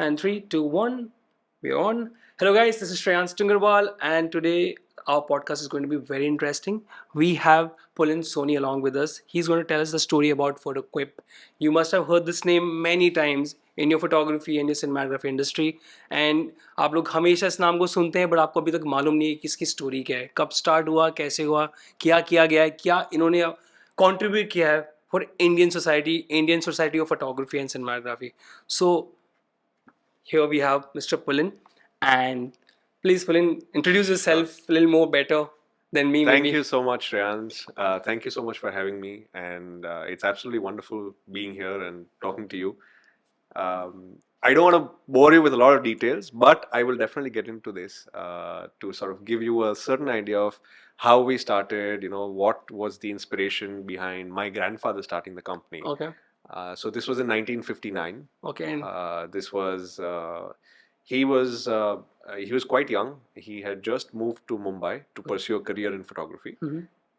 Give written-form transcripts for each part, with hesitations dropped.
And 3, 2, 1, we're on. Hello, guys, this is Shreyans Dungarwal, and today our podcast is going to be very interesting. We have Pulin Soni along with us. He's going to tell us the story about Photoquip. You must have heard this name many times in your photography and your cinematography industry. And आप लोग हमेशा इस नाम को सुनते हैं, but आपको अभी तक मालूम नहीं है कि इसकी स्टोरी क्या है, कब स्टार्ट हुआ, कैसे हुआ, क्या किया गया है, क्या इन्होंने कंट्रीब्यूट किया है for Indian Society of Photography and Cinematography. So here we have Mr. Pulin, and please, Pulin, introduce Sure. yourself a little more better than me, Thank maybe. you so much, Shreyans. Thank you so much for having me, and it's absolutely wonderful being here and talking to you. I don't want to bore you with a lot of details, but I will definitely get into this to sort of give you a certain idea of how we started. What was the inspiration behind my grandfather starting the company. Okay. So this was in 1959. Okay. This was he was uh, he was quite young. He had just moved to Mumbai to pursue a career in photography,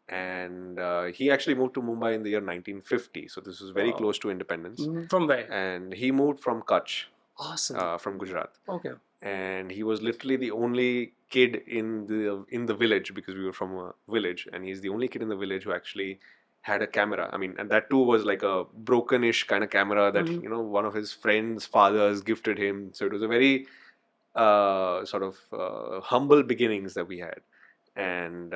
and he actually moved to Mumbai in the year 1950. So this was very Wow. close to independence. From where? And he moved from Kutch, Awesome. from Gujarat, Okay. and he was literally the only kid in the village, because we were from a village, and he's the only kid in the village who actually had a camera. I mean, and that too was like a broken-ish kind of camera that one of his friends' fathers gifted him. So it was a very sort of humble beginnings that we had. And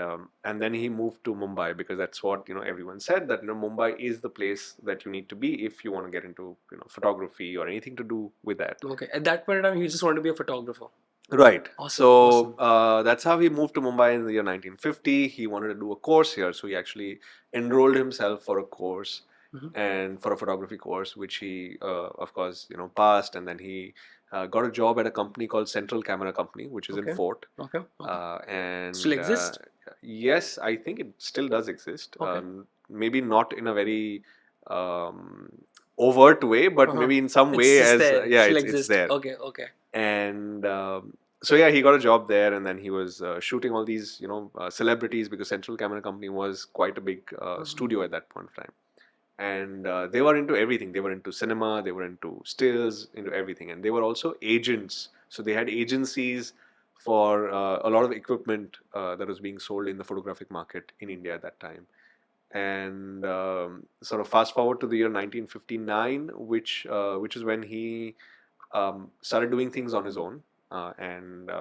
then he moved to Mumbai, because that's what everyone said, that Mumbai is the place that you need to be if you want to get into photography or anything to do with that. Okay. At that point in time, he just wanted to be a photographer. Right. Awesome. So that's how he moved to Mumbai in the year 1950. He wanted to do a course here, so he actually enrolled himself for a course and for a photography course, which he, of course, passed, and then he got a job at a company called Central Camera Company, which is in Fort. Okay. And Still exist? yes, I think it still does exist. Okay. Maybe not in a very um, overt way, but maybe in some way, It's as there. yeah, Still it's exist. there. Okay. Okay. And so yeah, he got a job there, and then he was shooting all these celebrities, because Central Camera Company was quite a big studio at that point of time. And they were into everything. They were into cinema, they were into stills, into everything, and they were also agents. So they had agencies for a lot of equipment that was being sold in the photographic market in India at that time. And sort of fast forward to the year 1959, which is when he started doing things on his own, and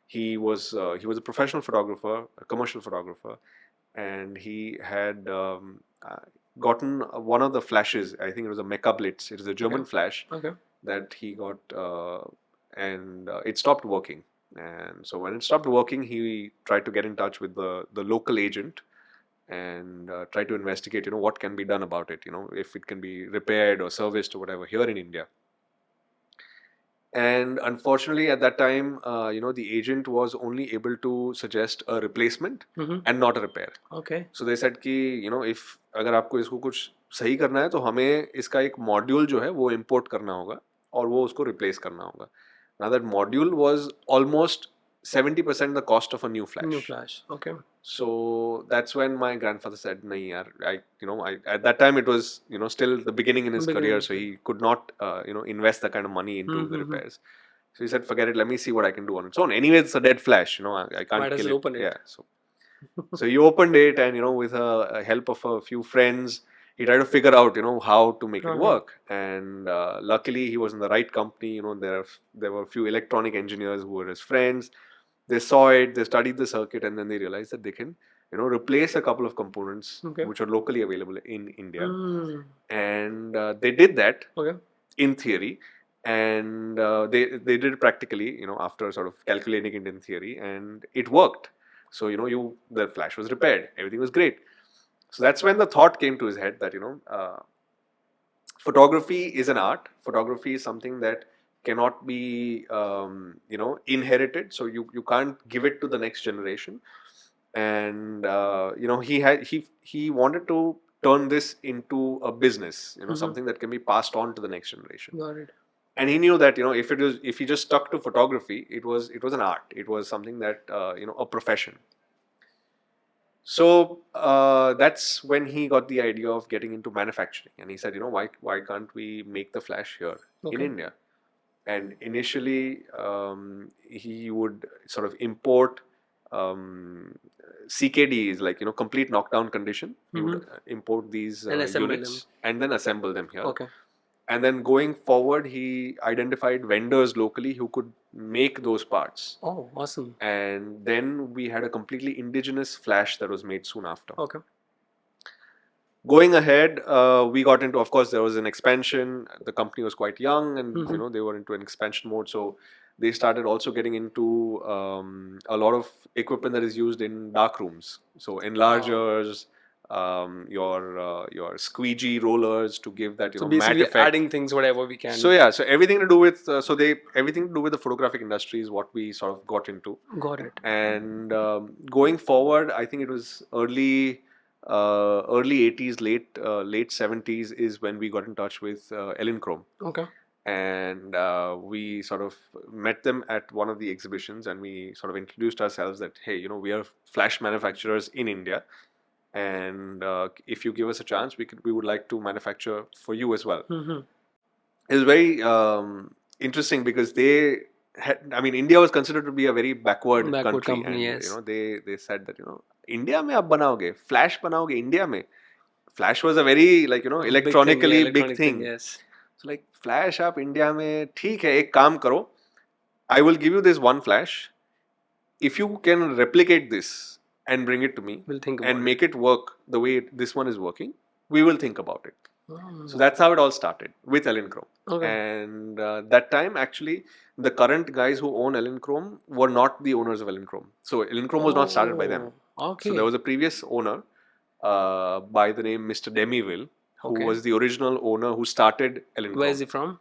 he was a professional photographer, a commercial photographer, and he had gotten one of the flashes. I think it was a Mecha Blitz. It is a German flash that he got, and it stopped working. And so when it stopped working, he tried to get in touch with the local agent and try to investigate, what can be done about it, if it can be repaired or serviced or whatever here in India. And unfortunately, at that time, the agent was only able to suggest a replacement and not a repair. Okay. So they said कि if अगर आपको इसको कुछ सही करना है तो हमें इसका एक मॉड्यूल जो है वो import करना होगा और वो उसको replace करना होगा. Now that module was almost 70% the cost of a new flash. New flash. Okay. So that's when my grandfather said, "Nahi, yaar, I at that time it was still the beginning in his career, so he could not invest that kind of money into the repairs. So he said, forget it. Let me see what I can do on its own. Anyway, it's a dead flash. I can't Might as kill well it. open it. Yeah. So he opened it, and with a help of a few friends, he tried to figure out how to make it work. And luckily, he was in the right company. There were a few electronic engineers who were his friends. They saw it, they studied the circuit, and then they realized that they can replace a couple of components which are locally available in India. And they did that in theory, and they did it practically, after sort of calculating it in theory, and it worked. So the flash was repaired, everything was great. So that's when the thought came to his head that photography is an art. Photography is something that cannot be inherited, so you can't give it to the next generation. And he wanted to turn this into a business, something that can be passed on to the next generation. Got it. And he knew that if he just stuck to photography, it was an art. It was something that a profession. So that's when he got the idea of getting into manufacturing, and he said, why can't we make the flash here in India? And initially, he would sort of import CKDs, like complete knockdown condition. He would import these And assemble them. units and then assemble them here. Okay. And then going forward, he identified vendors locally who could make those parts. Oh, awesome. And then we had a completely indigenous flash that was made soon after. Okay. Going ahead, we got into, of course, there was an expansion. The company was quite young, and they were into an expansion mode. So they started also getting into a lot of equipment that is used in dark rooms. So enlargers, your squeegee rollers to give that So matte basically effect. adding things whatever we can. So yeah, so everything to do with everything to do with the photographic industry is what we sort of got into. Got it. And going forward, I think it was early 80s, late 70s is when we got in touch with Elinchrom. Okay. And we sort of met them at one of the exhibitions, and we sort of introduced ourselves that, hey, we are flash manufacturers in India, and if you give us a chance, we would like to manufacture for you as well. It was very interesting because India was considered to be a very backward country, company, and yes. they said that India mein ab banaoge, flash banaoge India mein. Flash was a very electronically big thing. Yes. So like, flash आप India में ठीक है, एक काम करो, I will give you this one flash. If you can replicate this and bring it to me, We'll think about and it. make it work the way this one is working, we will think about it. Oh. So that's how it all started with Elinchrom. Okay. And that time, actually, the current guys who own Elinchrom were not the owners of Elinchrom. So Elinchrom was not started by them. Okay. So there was a previous owner by the name Mr. Demiville, who was the original owner who started Elinchrom. Where is he from?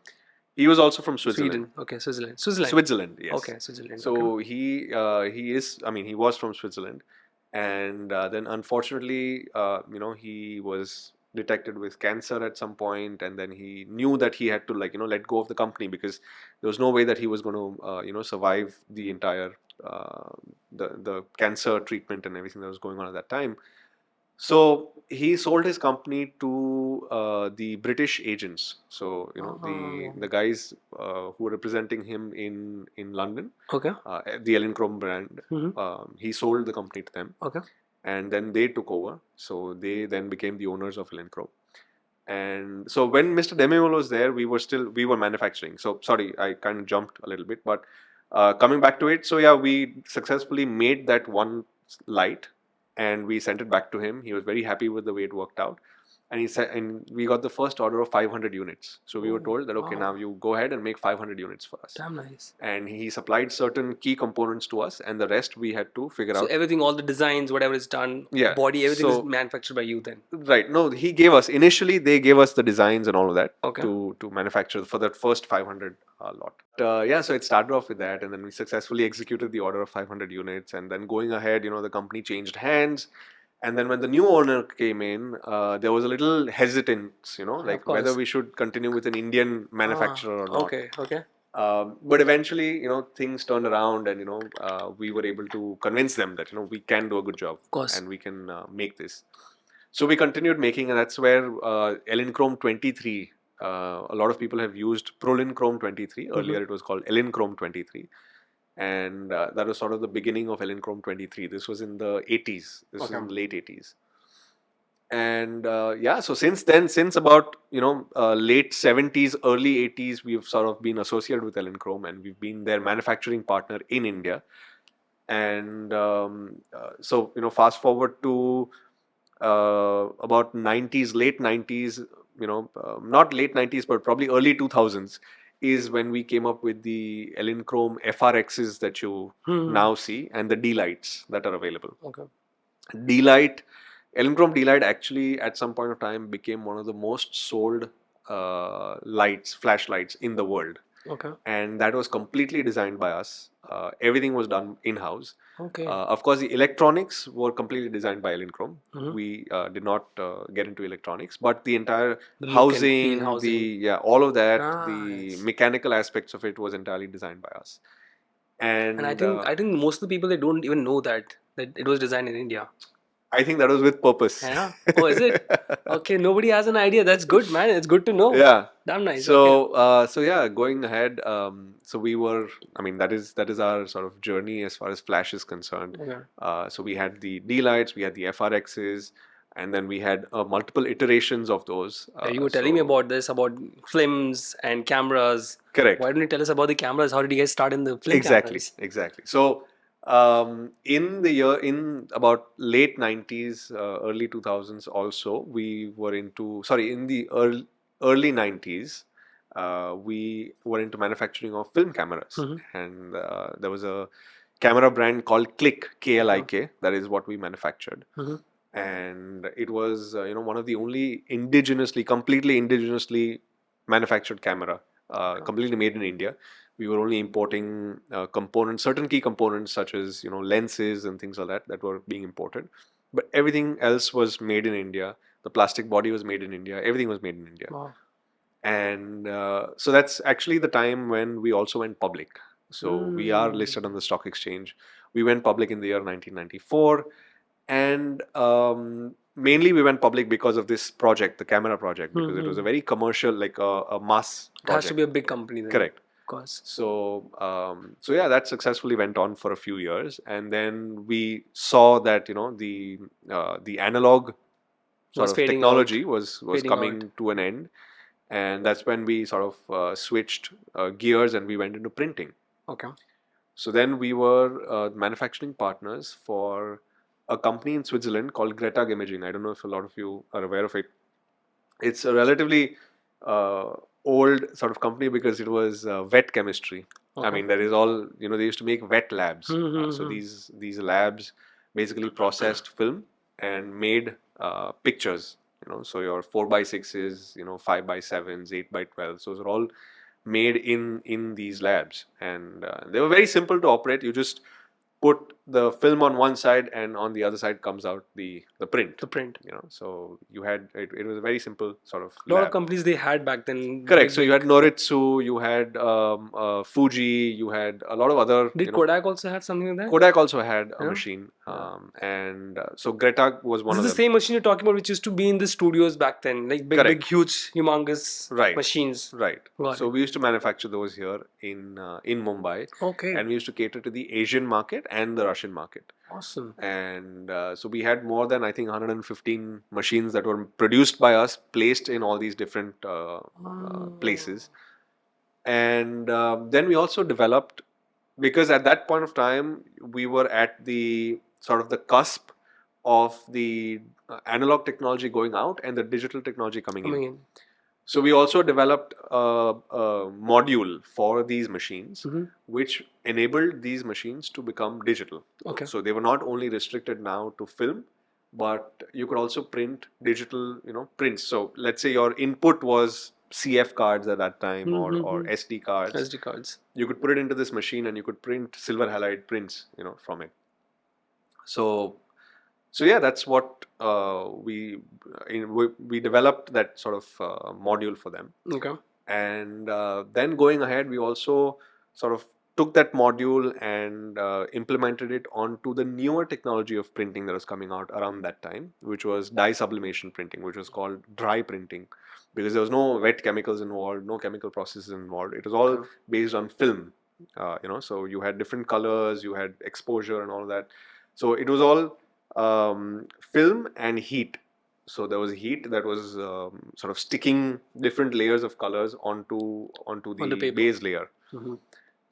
He was also from Switzerland. Sweden. Okay, Switzerland. Switzerland, yes. Okay, Switzerland. So he was from Switzerland, and then unfortunately, he was detected with cancer at some point, and then he knew that he had to let go of the company because there was no way that he was going to survive the entire the cancer treatment and everything that was going on at that time. So he sold his company to the British agents. So the guys who were representing him in London. Okay. The Elinchrom brand. He sold the company to them. Okay. And then they took over. So they then became the owners of Elinchrom. And so when Mr. Demiville was there, we were manufacturing. So sorry, I kind of jumped a little bit, but coming back to it. So yeah, we successfully made that one light, and we sent it back to him. He was very happy with the way it worked out, and he said, and we got the first order of 500 units. So we were told that, okay, now you go ahead and make 500 units for us. Damn nice. And he supplied certain key components to us, and the rest we had to figure out. So everything, all the designs, whatever is done, Yeah. body, everything is manufactured by you then. Right. No, he gave us initially. They gave us the designs and all of that Okay. to manufacture for that first 500 lot. Yeah. So it started off with that, and then we successfully executed the order of 500 units, and then going ahead, the company changed hands. And then when the new owner came in, there was a little hesitance, like whether we should continue with an Indian manufacturer or not. Okay. Okay. But eventually, things turned around, and we were able to convince them that we can do a good job, Of course. and we can make this. So we continued making, and that's where Elinchrom 23. A lot of people have used Prulinchrome 23. Earlier, it was called Elinchrom 23. And that was sort of the beginning of Elinchrom 23. This was in the 80s. This was in the late 80s. And yeah, so since then, since about late 70s, early 80s, we've sort of been associated with Elinchrom, and we've been their manufacturing partner in India. And so fast forward to about 90s, late 90s, not late 90s, but probably early 2000s. Is when we came up with the Elinchrom FRXs that you now see, and the D-lights that are available. Okay. D-light, Elinchrom D-light actually at some point of time became one of the most sold flashlights in the world. Okay. And that was completely designed by us. Everything was done in-house. Okay. Of course, the electronics were completely designed by Elinchrom. We did not get into electronics, but the entire housing, all of that, the mechanical aspects of it was entirely designed by us. And I think most of the people, they don't even know that it was designed in India. I think that was with purpose. Yeah. Oh, is it? Okay, nobody has an idea. That's good, man. It's good to know. Yeah. Damn nice. So, Okay. so yeah, going ahead. So we were. I mean, that is our sort of journey as far as flash is concerned. Okay. So we had the D lights, we had the FRXs, and then we had multiple iterations of those. Yeah, you were telling me about this, about films and cameras. Correct. Why don't you tell us about the cameras? How did you guys start in the film Exactly, cameras? exactly. So, in about late 90s, early 2000s, also we were into. Sorry, in the early 90s, we were into manufacturing of film cameras, and there was a camera brand called Click, KLIK. That is what we manufactured, and it was one of the only completely indigenously manufactured camera, completely made in India. We were only importing components, certain key components such as lenses and things like that were being imported, but everything else was made in India. The plastic body was made in India. Everything was made in India. Wow. And so that's actually the time when we also went public. So we are listed on the stock exchange. We went public in the year 1994, and mainly we went public because of this project, the camera project, because it was a very commercial, like a mass It has project. to be a big company then. Correct. Of course. So yeah, that successfully went on for a few years, and then we saw that the analog sort Was of fading technology out. was Fading coming out. to an end, and that's when we sort of switched gears and we went into printing. Okay. So then we were manufacturing partners for a company in Switzerland called Greta Imaging. I don't know if a lot of you are aware of it. It's a relatively uh, old sort of company because it was wet chemistry. I Okay. mean, there is all they used to make wet labs. So these labs basically processed film and made pictures. So your 4x6s, 5x7s, 8x12s. Those are all made in these labs, and they were very simple to operate. You just put the film on one side, and on the other side comes out the print. The print. So you had it was a very simple sort of A lot of lab. companies they had back then. Correct. So you had Noritsu, you had Fuji, you had a lot of other. Did Kodak also have something like that? Kodak also had a Yeah. machine, and so Greta was one This of is them. the same machine you're talking about, which used to be in the studios back then, like big, Correct. big, huge, humongous Right. machines. Right. Got So it. we used to manufacture those here in Mumbai, Okay. and we used to cater to the Asian market and the Russian market. Awesome. And so we had more than, I think, 115 machines that were produced by us, placed in all these different places. And then we also developed, because at that point of time we were at the sort of the cusp of the analog technology going out and the digital technology coming in. So we also developed a module for these machines, which enabled these machines to become digital. Okay. So they were not only restricted now to film, but you could also print digital, prints. So let's say your input was CF cards at that time, or SD cards. SD cards. You could put it into this machine and you could print silver halide prints, from it. So yeah, that's what we developed, that sort of module for them. Okay. And then going ahead, we also sort of took that module and implemented it onto the newer technology of printing that was coming out around that time, which was dye sublimation printing, which was called dry printing, because there was no wet chemicals involved, no chemical processes involved. It was all based on film. So you had different colors, you had exposure and all that. So it was all film and heat. So there was heat that was sort of sticking different layers of colors onto the base layer.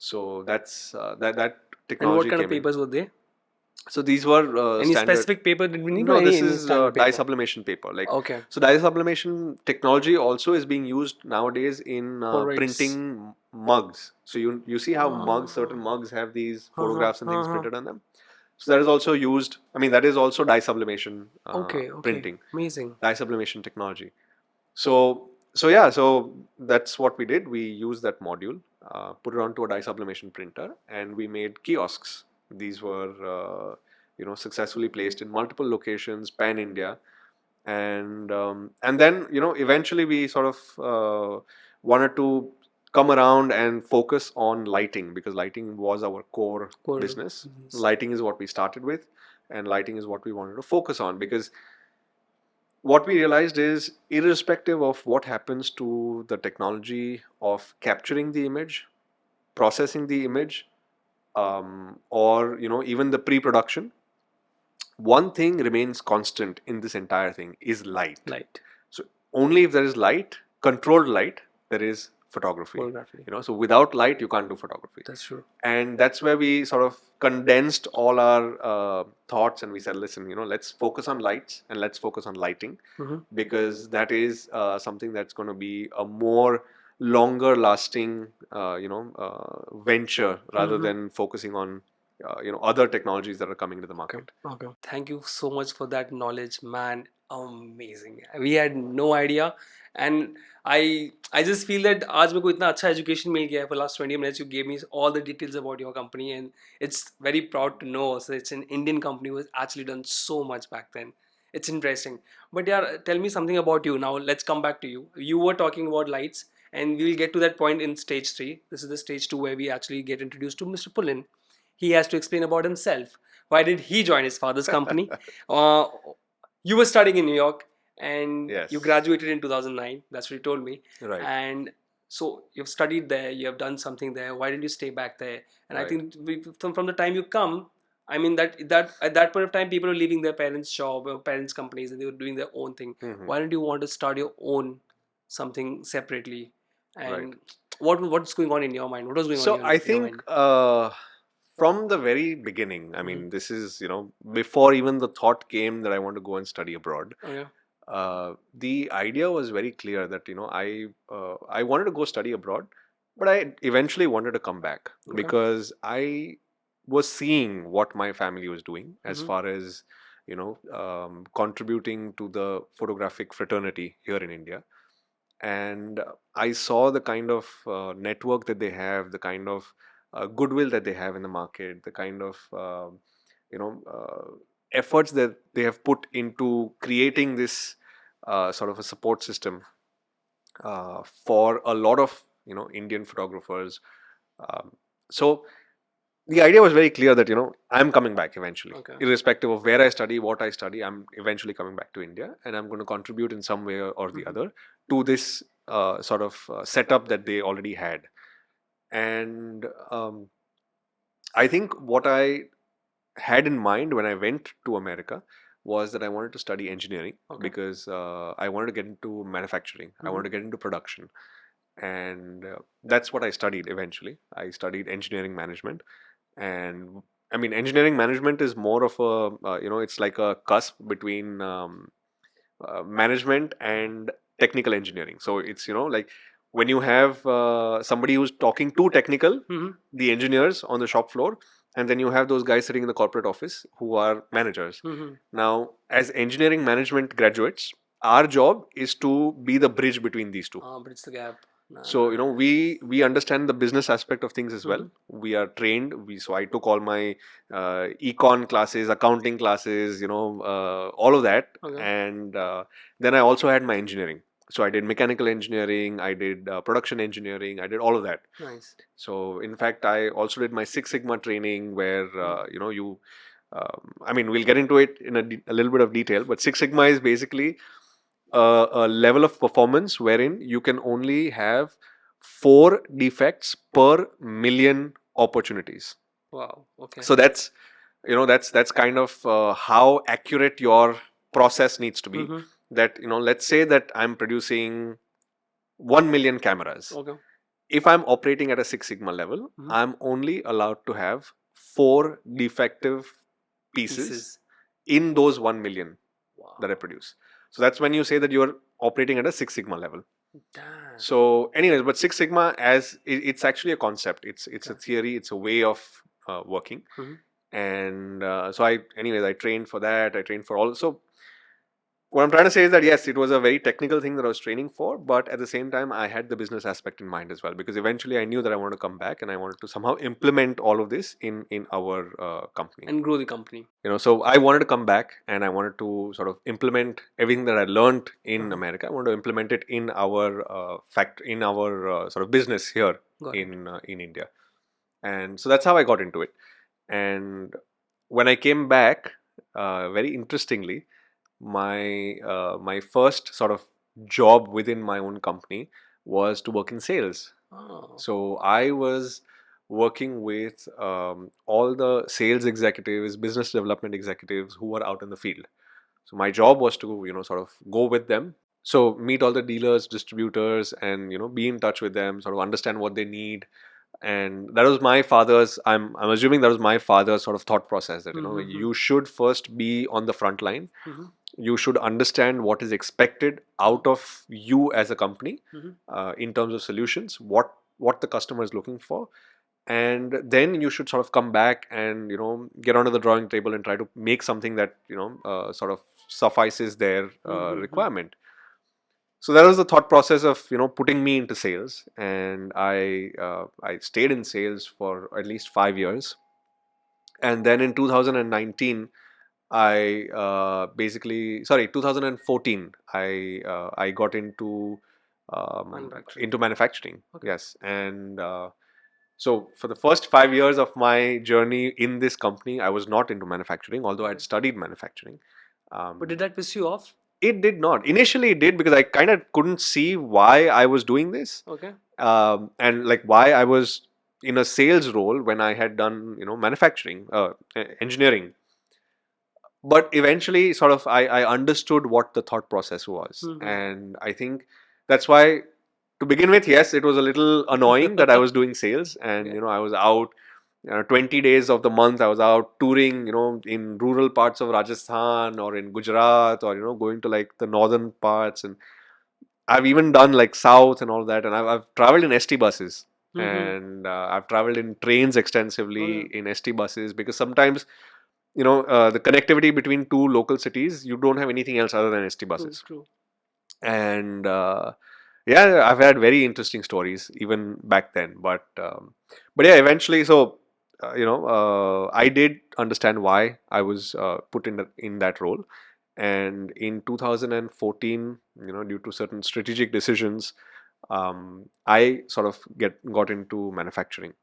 So that's that technology. And what kind came of papers were they? So these were Any standard. specific paper did we need? No, or this any is standard dye paper? sublimation paper. Okay. So dye sublimation technology also is being used nowadays in Alright. printing mugs. So you see how certain mugs have these photographs and things printed on them. So that is also used. I mean, that is also dye sublimation Okay. printing, Amazing. dye sublimation technology. So that's what we did. We used that module, put it onto a dye sublimation printer, and we made kiosks. These were successfully placed in multiple locations pan India, and then eventually we sort of wanted to come around and focus on lighting, because lighting was our core business. Lighting is what we started with, and lighting is what we wanted to focus on, because what we realized is, irrespective of what happens to the technology of capturing the image, processing the image, or even the pre-production, one thing remains constant in this entire thing is light. Light. So only if there is light, controlled light, there is photography. Photography. So without light, you can't do photography. That's true. And that's where we sort of condensed all our thoughts, and we said, listen, let's focus on lights and let's focus on lighting, because that is something that's going to be a more longer lasting venture, rather than focusing on other technologies that are coming to the market. Okay. Thank you so much for that knowledge, man. Amazing. We had no idea, and I just feel that आज मेरे को इतना अच्छा education मिल गया है. For last 20 minutes, you gave me all the details about your company, and it's very proud to know. So it's an Indian company who has actually done so much back then. It's interesting. But yeah, tell me something about you. Now let's come back to you. You were talking about lights, and we'll get to that point in stage 3. This is the stage 2 where we actually get introduced to Mr. Pulin. He has to explain about himself. Why did he join his father's company? You were studying in New York, and Yes. you graduated in 2009. That's what you told me. Right. And so you've studied there, you have done something there. Why didn't you stay back there? And I Right. think from the time you come, I mean that at that point of time, people were leaving their parents' job or parents' companies, and they were doing their own thing. Why didn't you want to start your own something separately? And what's going on in your mind? What was going on So in I your think mind? from the very beginning, I mean, this is, before even the thought came that I want to go and study abroad, Okay. the idea was very clear that, I wanted to go study abroad, but I eventually wanted to come back, Okay. because I was seeing what my family was doing as far as, contributing to the photographic fraternity here in India. And I saw the kind of network that they have, the kind of goodwill that they have in the market, the kind of you know efforts that they have put into creating this sort of a support system for a lot of Indian photographers. So the idea was very clear that I'm coming back eventually. Okay. Irrespective of where I study, what I study, I'm eventually coming back to India, and I'm going to contribute in some way or the other to this sort of setup that they already had. And I think what I had in mind when I went to America was that I wanted to study engineering. Okay. Because I wanted to get into manufacturing. I wanted to get into production, and that's what I studied eventually. I studied engineering management. And I mean, engineering management is more of a it's like a cusp between management and technical engineering. So it's like when you have somebody who's talking too technical, the engineers on the shop floor, and then you have those guys sitting in the corporate office who are managers. Now, as engineering management graduates, our job is to be the bridge between these two. Bridge the gap. So we understand the business aspect of things as well. We are trained. So I took all my econ classes, accounting classes, all of that. Okay. And then I also had my engineering. So I did mechanical engineering, I did production engineering, I did all of that. Nice. So in fact, I also did my Six Sigma training, where you. I mean, we'll get into it in a little bit of detail, but Six Sigma is basically a level of performance wherein you can only have 4 defects per million opportunities. Wow. Okay. So that's that's kind of how accurate your process needs to be. That let's say that I'm producing 1 million cameras. Okay. If I'm operating at a Six Sigma level, I'm only allowed to have 4 defective pieces in those 1 million that I produce. So that's when you say that you're operating at a Six Sigma level. Damn. So anyways, but Six Sigma, as it's actually a concept. It's a theory. It's a way of working. And so I trained for that. I trained for all. So what I'm trying to say is that yes, it was a very technical thing that I was training for, but at the same time, I had the business aspect in mind as well, because eventually I knew that I wanted to come back and I wanted to somehow implement all of this in our company and grow the company. So I wanted to come back and I wanted to sort of implement everything that I learned in America. I wanted to implement it in our in our sort of business here in India, and so that's how I got into it. And when I came back, very interestingly, my first sort of job within my own company was to work in sales. Oh. So I was working with all the sales executives, business development executives who were out in the field. So my job was to, sort of go with them. So meet all the dealers, distributors, and be in touch with them, sort of understand what they need. And that was my father's. I'm assuming that was my father's sort of thought process that you should first be on the front line. You should understand what is expected out of you as a company in terms of solutions. What the customer is looking for, and then you should sort of come back and get onto the drawing table and try to make something that sort of suffices their requirement. So that was the thought process of putting me into sales, and I stayed in sales for at least 5 years, and then in 2019 I basically, sorry, 2014 I got Manufacturing. into manufacturing. Okay. Yes, and so for the first 5 years of my journey in this company, I was not into manufacturing, although I'd studied manufacturing. But did that piss you off? It did not. Initially, it did because I kind of couldn't see why I was doing this, Okay. and like why I was in a sales role when I had done manufacturing, engineering. But eventually, sort of, I understood what the thought process was, and I think that's why, to begin with, yes, it was a little annoying that I was doing sales, and I was out 20 days of the month. I was out touring, in rural parts of Rajasthan or in Gujarat, or going to like the northern parts, and I've even done like south and all that, and I've traveled in ST buses. And I've traveled in trains extensively in ST buses, because sometimes the connectivity between two local cities, you don't have anything else other than ST buses. True. And yeah, I've had very interesting stories even back then. But yeah, eventually, so I did understand why I was put in that role. And in 2014, due to certain strategic decisions, I sort of got into manufacturing.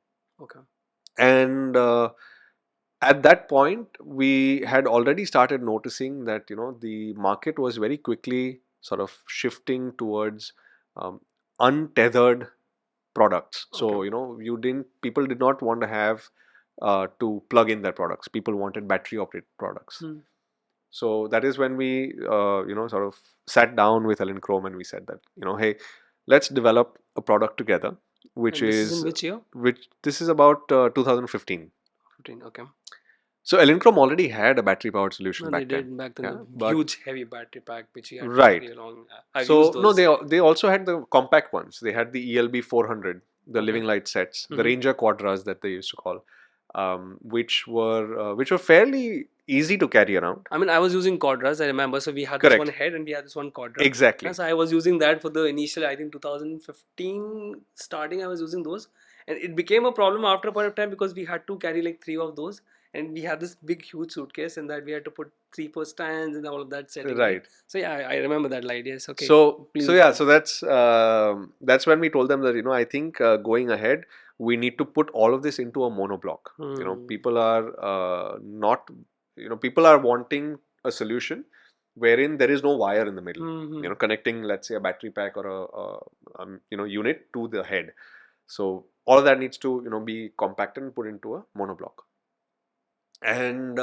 Okay. And at that point, we had already started noticing that the market was very quickly sort of shifting towards um, untethered products. So people did not want to have to plug in their products. People wanted battery operated products. So that is when we sort of sat down with Elinchrom, and we said that hey, let's develop a product together, which And this is is in which year? which this is about 2015. 15. Okay. So Elinchrom already had a battery powered solution No, they back then. did back then, Yeah, the but huge heavy battery pack which you had to right. carry along. I've used So no, those. they also had the compact ones. They had the ELB 400, the Okay. Living Light sets, the Ranger Quadras that they used to call, which were fairly easy to carry around. I mean, I was using Quadras, I remember. So we had this one Correct. head and we had this one Quadra. Exactly. And so I was using that for the initial, I think 2015 starting, I was using those. And it became a problem after a point of time because we had to carry like 3 of those. And we had this big, huge suitcase, and that we had to put 3, 4 stands and all of that setting. Right. Right. So yeah, I remember that light. Yes. Okay. So Please so go yeah, ahead. so that's when we told them that I think going ahead, we need to put all of this into a monoblock. People are not people are wanting a solution wherein there is no wire in the middle, connecting, let's say, a battery pack or a unit to the head. So all of that needs to be compacted and put into a monoblock. And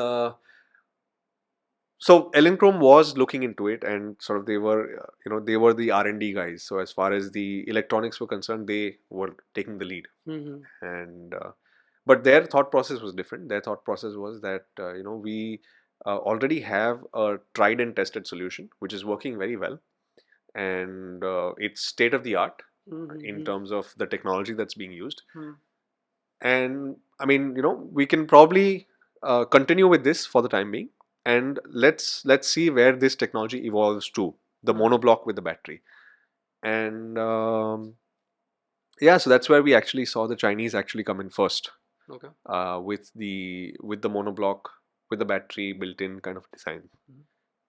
so Elinchrom was looking into it, and sort of they were the R&D guys. So as far as the electronics were concerned, they were taking the lead. And but their thought process was different. Their thought process was that we already have a tried and tested solution which is working very well, and it's state of the art in terms of the technology that's being used. And I mean, we can probably continue with this for the time being, and let's see where this technology evolves to, the monoblock with the battery. And yeah, so that's where we actually saw the Chinese actually come in first. Okay. With the monoblock with the battery built in kind of design.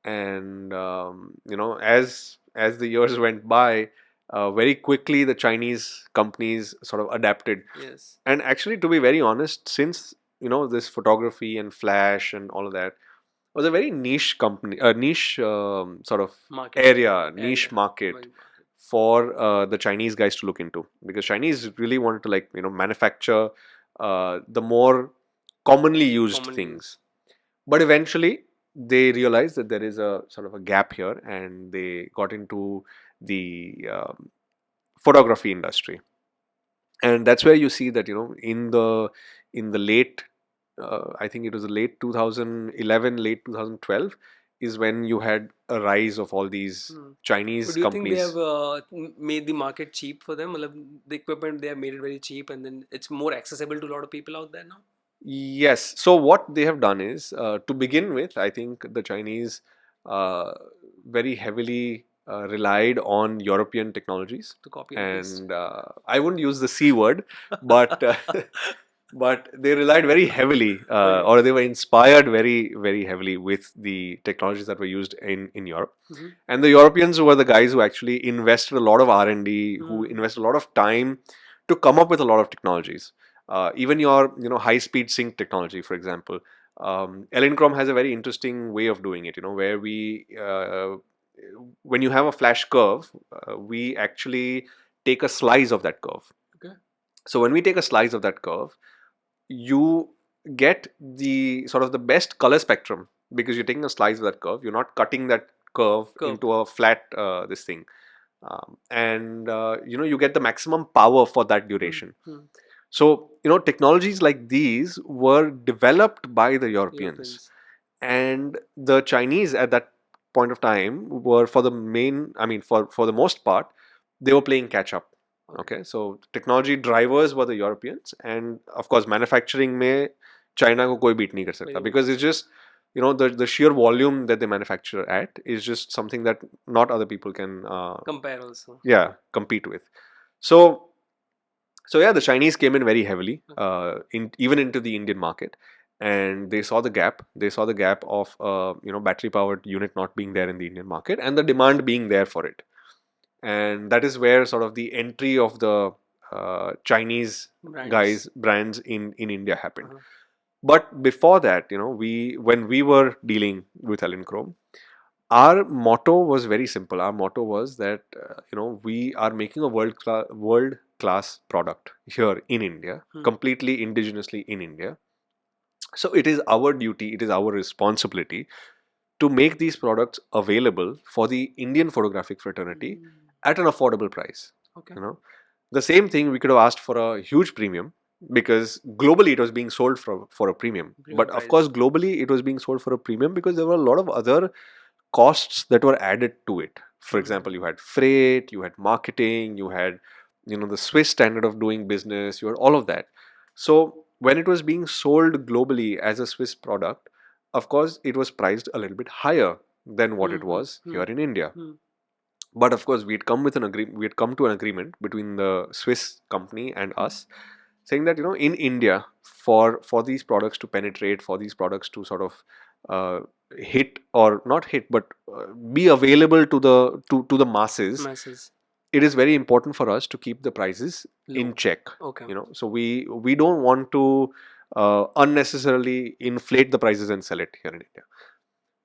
And as the years went by, very quickly the Chinese companies sort of adapted. Yes. And actually, to be very honest, since this photography and flash and all of that, was a very niche company, a niche sort of Market. area, niche Area. market for the Chinese guys to look into, because Chinese really wanted to, like, manufacture the more commonly used Commonly things. But eventually they realized that there is a sort of a gap here, and they got into the photography industry. And that's where you see that, in the late, I think it was the late 2011, late 2012, is when you had a rise of all these But Chinese do you think they companies. have made the market cheap for them? Matlab, the equipment they have made it very cheap, and then it's more accessible to a lot of people out there now. Yes. So what they have done is, to begin with, I think the Chinese uh, very heavily relied on European technologies, To copy and paste. and I wouldn't use the C word, but but they relied very heavily, Okay. or they were inspired very, very heavily with the technologies that were used in Europe. Mhm. And the Europeans were the guys who actually invested a lot of R&D, who invested a lot of time to come up with a lot of technologies. Even your, high speed sync technology, for example. Elinchrom has a very interesting way of doing it, where when you have a flash curve, we actually take a slice of that curve. Okay. So when we take a slice of that curve, you get the sort of the best color spectrum, because you're taking a slice of that curve. You're not cutting that curve into a flat this thing, and you get the maximum power for that duration. So technologies like these were developed by the Europeans, and the Chinese at that point of time were, for the main, I mean, for the most part, they were playing catch up. Okay, so technology drivers were the Europeans, and of course manufacturing में China को कोई beat नहीं कर सकता, because it's just, the sheer volume that they manufacture at is just something that not other people can Compare also. yeah, compete with. So yeah, the Chinese came in very heavily, even into the Indian market, and they saw the gap. They saw the gap of battery powered unit not being there in the Indian market, and the demand being there for it. And that is where sort of the entry of the Chinese guys brands in India happened. But before that, we when we were dealing with Elinchrom, our motto was very simple. Our motto was that we are making a world class product here in India, completely indigenously in India. So it is our duty, it is our responsibility to make these products available for the Indian photographic fraternity at an affordable price. Okay. The same thing we could have asked for a huge premium, because globally it was being sold for a premium. But of course, globally it was being sold for a premium because there were a lot of other costs that were added to it. For example, you had freight, you had marketing, you had the Swiss standard of doing business, you had all of that. So when it was being sold globally as a Swiss product, of course it was priced a little bit higher than what it was here in India. But of course, we had come to an agreement between the Swiss company and us, saying that in India, for these products to penetrate, for these products to sort of hit, or not hit, but be available to the masses, it is very important for us to keep the prices in check. So we don't want to unnecessarily inflate the prices and sell it here in India.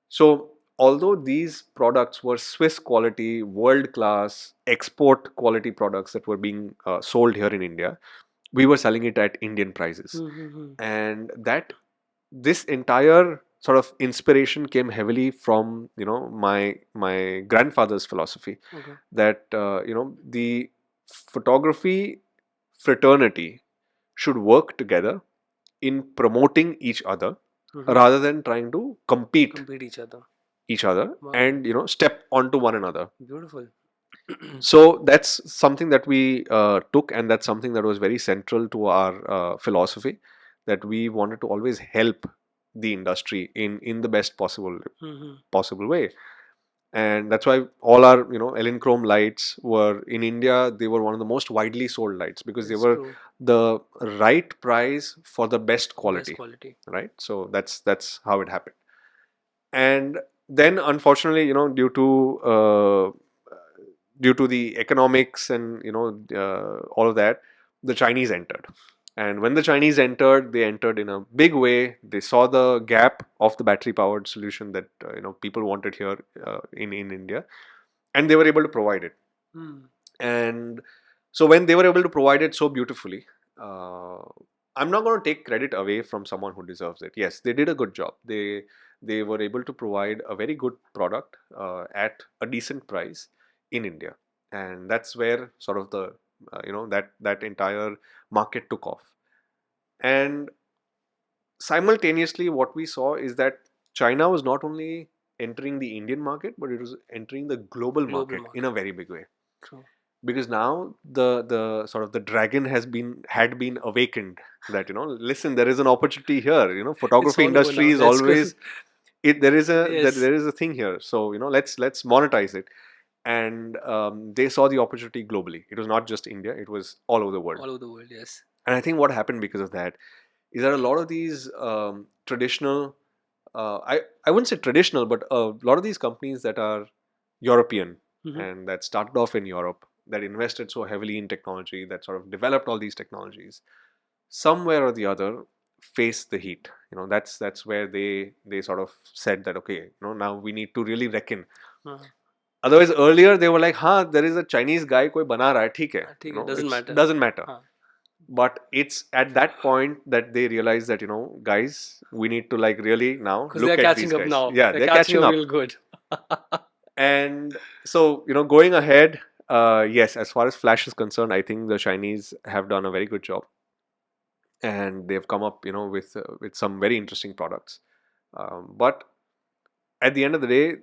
So, although these products were Swiss quality, world class, export quality products that were being sold here in India, we were selling it at Indian prices. And that this entire sort of inspiration came heavily from my grandfather's philosophy, that the photography fraternity should work together in promoting each other, rather than trying to compete each other and step onto one another. Beautiful. So that's something that we took, and that's something that was very central to our philosophy, that we wanted to always help the industry in the best possible way. And that's why all our Elinchrom lights were in India. They were one of the most widely sold lights, because they were the right price for the best quality. Right, so that's how it happened. And then unfortunately, due to the economics and all of that, the Chinese entered. And when the Chinese entered, they entered in a big way. They saw the gap of the battery-powered solution that people wanted here in India, and they were able to provide it. And so when they were able to provide it so beautifully, uh, I'm not going to take credit away from someone who deserves it. Yes, they did a good job. They were able to provide a very good product at a decent price in India, and that's where sort of the that entire market took off. And simultaneously, what we saw is that China was not only entering the Indian market, but it was entering the global Global market in a market. very big way. True. Because now the sort of the dragon had been awakened, that listen, there is an opportunity here. It's Photography all over industry now. is That's good. always it there is a Yes. there is a thing here. So let's monetize it. And they saw the opportunity globally. It was not just India, it was all over the world. All over the world. Yes. And I think what happened because of that is that a lot of these traditional, I wouldn't say traditional, but a lot of these companies that are European and that started off in Europe, that invested so heavily in technology, that sort of developed all these technologies, somewhere or the other face the heat. That's where they sort of said that, okay, now we need to really reckon. Otherwise, earlier they were like, "Huh, there is a Chinese guy, koi bana raha hai, theek hai." ठीक है, doesn't It matter. doesn't matter. हाँ. But it's at that point that they realize that, guys, we need to like really now Because they look are at catching these up guys. now. Yeah, They're they're catching catching up up. real good. And so, going ahead, yes, as far as Flash is concerned, I think the Chinese have done a very good job, and they've come up, with some very interesting products. But at the end of the day,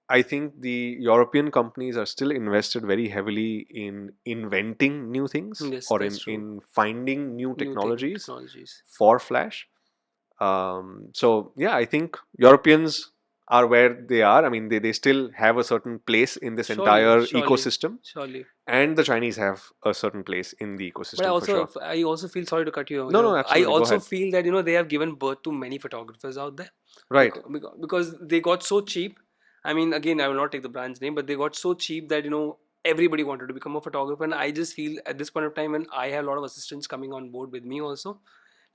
I think the European companies are still invested very heavily in inventing new things, Yes, or that's in, true. in finding new New technologies technologies. for Flash. So yeah, I think Europeans are where they are. I mean, they still have a certain place in this Surely, entire surely, ecosystem, surely. and the Chinese have a certain place in the But ecosystem for sure. I also feel, sorry to cut you. No, no, I absolutely. Go also ahead. feel that they have given birth to many photographers out there, Right. because they got so cheap. I mean, again, I will not take the brand's name, but they got so cheap that everybody wanted to become a photographer. And I just feel at this point of time, when I have a lot of assistants coming on board with me also,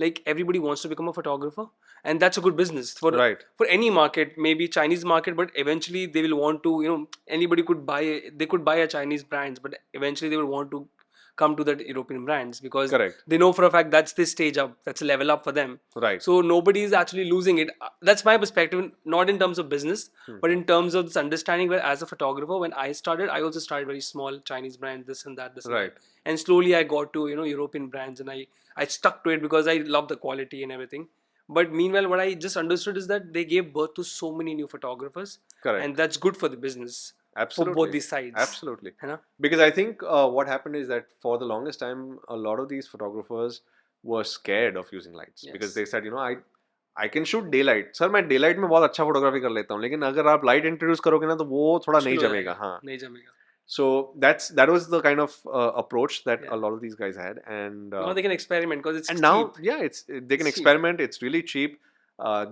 like everybody wants to become a photographer, and that's a good business Right. for any market, maybe Chinese market, but eventually they will want to, anybody could buy, they could buy a Chinese brands, but eventually they will want to come to that European brands, because Correct. they know for a fact that's the stage up, that's a level up for them. Right. So nobody is actually losing it. That's my perspective, not in terms of business, but in terms of this understanding. Where as a photographer, when I started, I also started very small Chinese brands, this and that, this and Right. that, and slowly I got to European brands, and I stuck to it because I love the quality and everything. But meanwhile, what I just understood is that they gave birth to so many new photographers, and Correct. that's good for the business, for both Absolutely. these sides. Absolutely. You know? Because I think what happened is that for the longest time, a lot of these photographers were scared of using lights, because Yes. they said, I can shoot daylight. Sir मैं daylight में बहुत अच्छा photography कर लेता हूँ, लेकिन अगर आप light introduce करोगे ना तो वो थोड़ा नहीं मुश्किल हो जमेगा. जाएगा, हाँ. नहीं जमेगा. So that was the kind of approach that a Yeah. lot of these guys had, and Now they can experiment because it's and cheap. now, yeah, they can It's cheap. experiment. It's really cheap.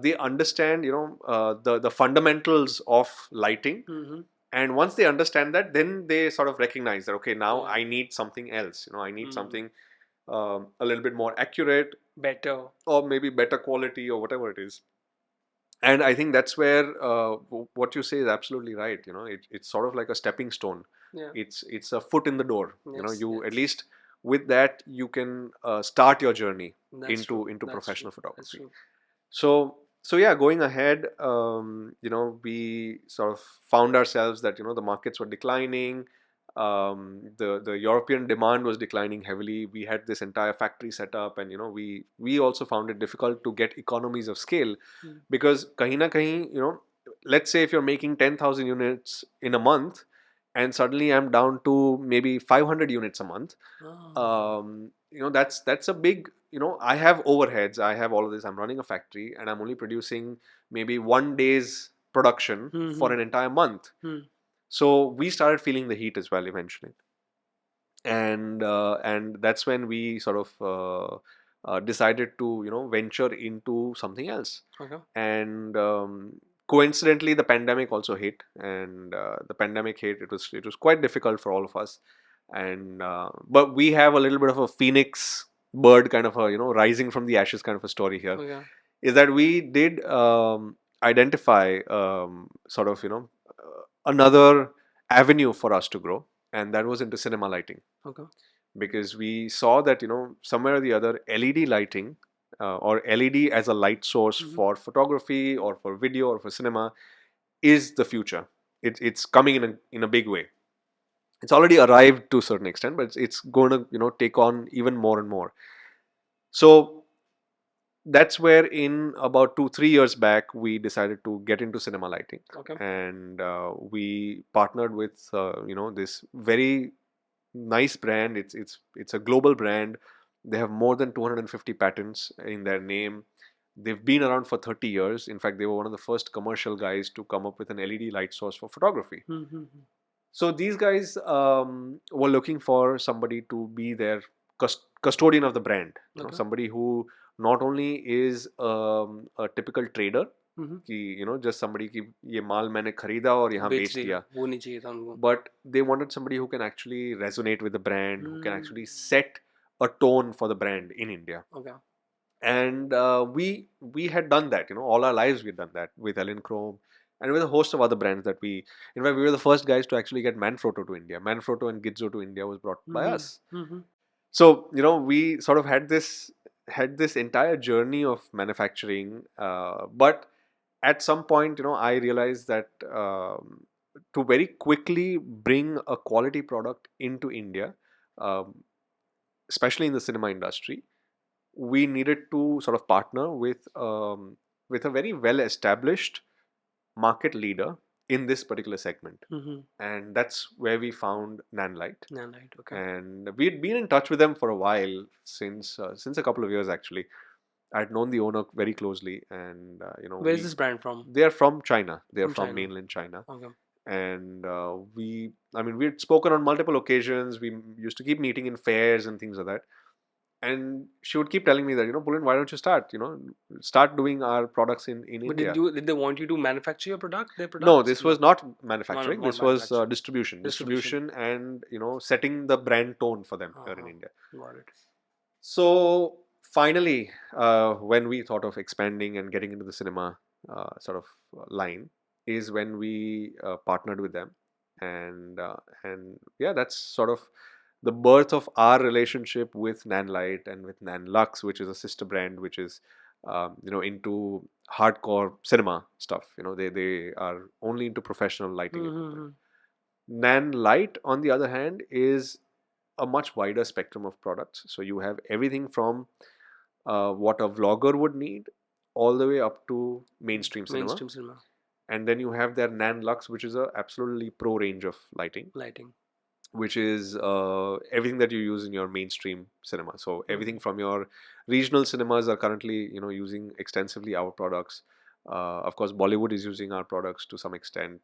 They understand, the fundamentals of lighting, Mm-hmm. and once they understand that, then they sort of recognize that, okay, now Yeah. I need something else. I need Mm. something a little bit more accurate, Better. or maybe better quality, or whatever it is. And I think that's where what you say is absolutely right. It's sort of like a stepping stone. Yeah. It's a foot in the door. Yes. You at Yes. least with that you can start your journey That's true. into That's true. professional That's photography. true. So yeah, going ahead, we sort of found ourselves that the markets were declining. The European demand was declining heavily. We had this entire factory set up, and we also found it difficult to get economies of scale, Mm. because kahin na kahin, let's say if you're making 10,000 units in a month, and suddenly I'm down to maybe 500 units a month. Ah. That's a big, I have overheads, I have all of this, I'm running a factory, and I'm only producing maybe one day's production for Mm-hmm. an entire month. Mm. So we started feeling the heat as well eventually, and that's when we sort of decided to venture into something else. Okay. And coincidentally, the pandemic also hit, and the pandemic hit. It was quite difficult for all of us, and but we have a little bit of a phoenix bird kind of a, rising from the ashes kind of a story here, Okay. is that we did identify sort of, another avenue for us to grow, and that was into cinema lighting. Okay. Because we saw that, somewhere or the other, LED lighting, or LED as a light source for photography or for video or for cinema is the future. It's coming in a big way. It's already arrived to a certain extent, but it's going to, take on even more and more. So that's where, in about 2-3 years back, we decided to get into cinema lighting. Okay. And we partnered with this very nice brand. It's a global brand. They have more than 250 patents in their name. They've been around for 30 years. In fact, they were one of the first commercial guys to come up with an LED light source for photography. So these guys were looking for somebody to be their custodian of the brand. Okay. Somebody who not only is a typical trader, कि just somebody कि ये माल मैंने खरीदा और यहाँ बेच बेच दिया, दिया, वो नहीं चाहिए था उनको. but they wanted somebody who can actually resonate with the brand, who can actually set a tone for the brand in India. Okay. And we had done that, all our lives we'd done that with Elinchrom and with a host of other brands that in fact, we were the first guys to actually get Manfrotto to India. Manfrotto and Gizzo to India was brought by us. So, we sort of had this entire journey of manufacturing, but at some point, I realized that to very quickly bring a quality product into India, um, especially in the cinema industry, we needed to sort of partner with a very well established market leader in this particular segment. And that's where we found NANLITE. NANLITE. Okay. And we'd been in touch with them for a while, since a couple of years actually. I'd known the owner very closely, and Where is this brand from? they are from China. They are From from China. mainland China. Okay. And we had spoken on multiple occasions. We used to keep meeting in fairs and things like that. And she would keep telling me that, Pulin, why don't you start doing our products in But India? did they want you to manufacture your product? Their products? No, this was not manufacturing. Not This was manufacturing. distribution, and setting the brand tone for them here in India. Got it. So finally, when we thought of expanding and getting into the cinema sort of line, is when we partnered with them, and yeah, that's sort of the birth of our relationship with NANLITE and with NANLUX, which is a sister brand, which is into hardcore cinema stuff. They are only into professional lighting equipment. NANLITE, on the other hand, is a much wider spectrum of products. So you have everything from what a vlogger would need, all the way up to mainstream cinema. Mainstream cinema. And then you have their NANLUX, which is a absolutely pro range of lighting, which is everything that you use in your mainstream cinema. So everything from your regional cinemas are currently using extensively our products. Of course, Bollywood is using our products to some extent.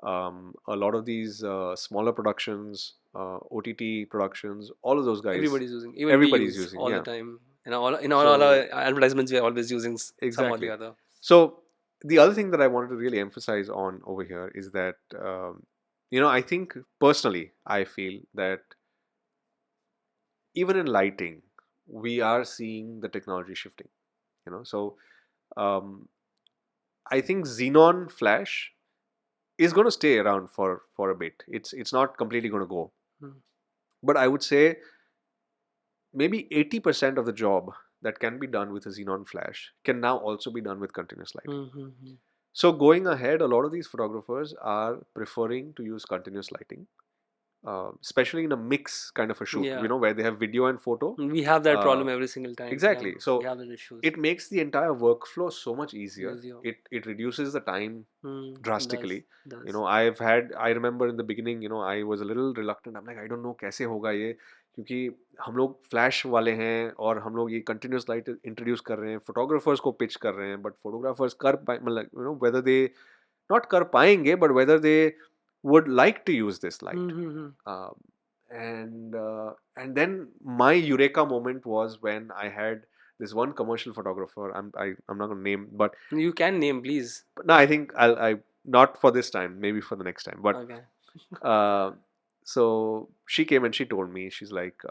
A lot of these smaller productions, OTT productions, all of those guys. Everybody's using. Even everybody's we use using all yeah. the time. All our advertisements, we are always using some or Exactly. the other. So the other thing that I wanted to really emphasize on over here is that I think personally, I feel that even in lighting, we are seeing the technology shifting. So um, I think xenon flash is going to stay around for a bit. It's not completely going to go, but I would say maybe 80% of the job that can be done with a xenon flash can now also be done with continuous lighting. So going ahead, a lot of these photographers are preferring to use continuous lighting, especially in a mix kind of a shoot, Yeah. where they have video and photo. We have that problem every single time. Exactly. Yeah, So we have those issues. it makes the entire workflow so much easier. Easier. It reduces the time drastically. Does. I remember in the beginning, I was a little reluctant. I'm like, I don't know कैसे होगा ये, क्योंकि हम लोग flash वाले हैं और हम लोग ये कंटिन्यूस लाइट इंट्रोड्यूस कर रहे हैं, फोटोग्राफर्स को पिच कर रहे हैं, बट फोटोग्राफर्स कर पाए, मतलब वेदर दे नॉट कर पाएंगे, but whether they would like to use this light. And then my eureka moment was when I had this one commercial photographer. I'm not going to name, but you can name, please. But no, I think I not for this time, maybe for the next time. But okay. So she came and she told me, she's like,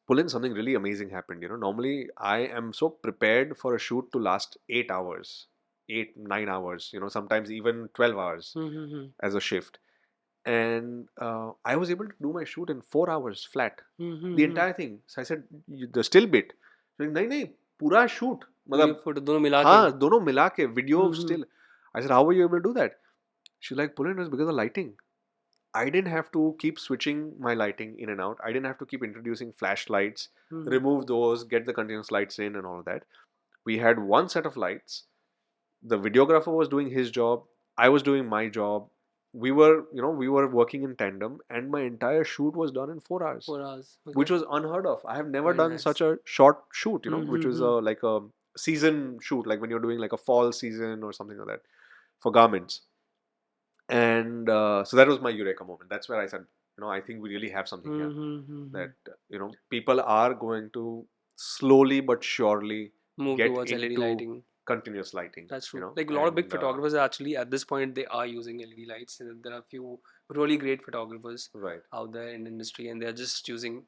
Pulin, something really amazing happened. Normally I am so prepared for a shoot to last 8 hours, 8, 9 hours. Sometimes even 12 hours Mm-hmm. as a shift. And I was able to do my shoot in 4 hours flat, the Mm-hmm. entire thing. So I said, the still bit. So नहीं नहीं पूरा shoot video मतलब photo दोनों मिला के. हाँ दोनों मिला के video Mm-hmm. still. I said, how were you able to do that? She's like, Pulin, it was because of lighting. I didn't have to keep switching my lighting in and out. I didn't have to keep introducing flashlights, Mm-hmm. remove those, get the continuous lights in and all of that. We had one set of lights. The videographer was doing his job. I was doing my job. We were working in tandem, and my entire shoot was done in 4 hours, 4 hours. which Okay. was unheard of. I have never Very done nice. such a short shoot, which was Mm-hmm. like a season shoot, like when you're doing like a fall season or something like that for garments. And so that was my eureka moment. That's where I said, I think we really have something here, Mm-hmm. that people are going to slowly but surely Move get towards LED into lighting. continuous lighting. That's true. Like a lot of big And photographers are actually at this point they are using LED lights. And there are a few really great photographers right, out there in the industry, and they're just using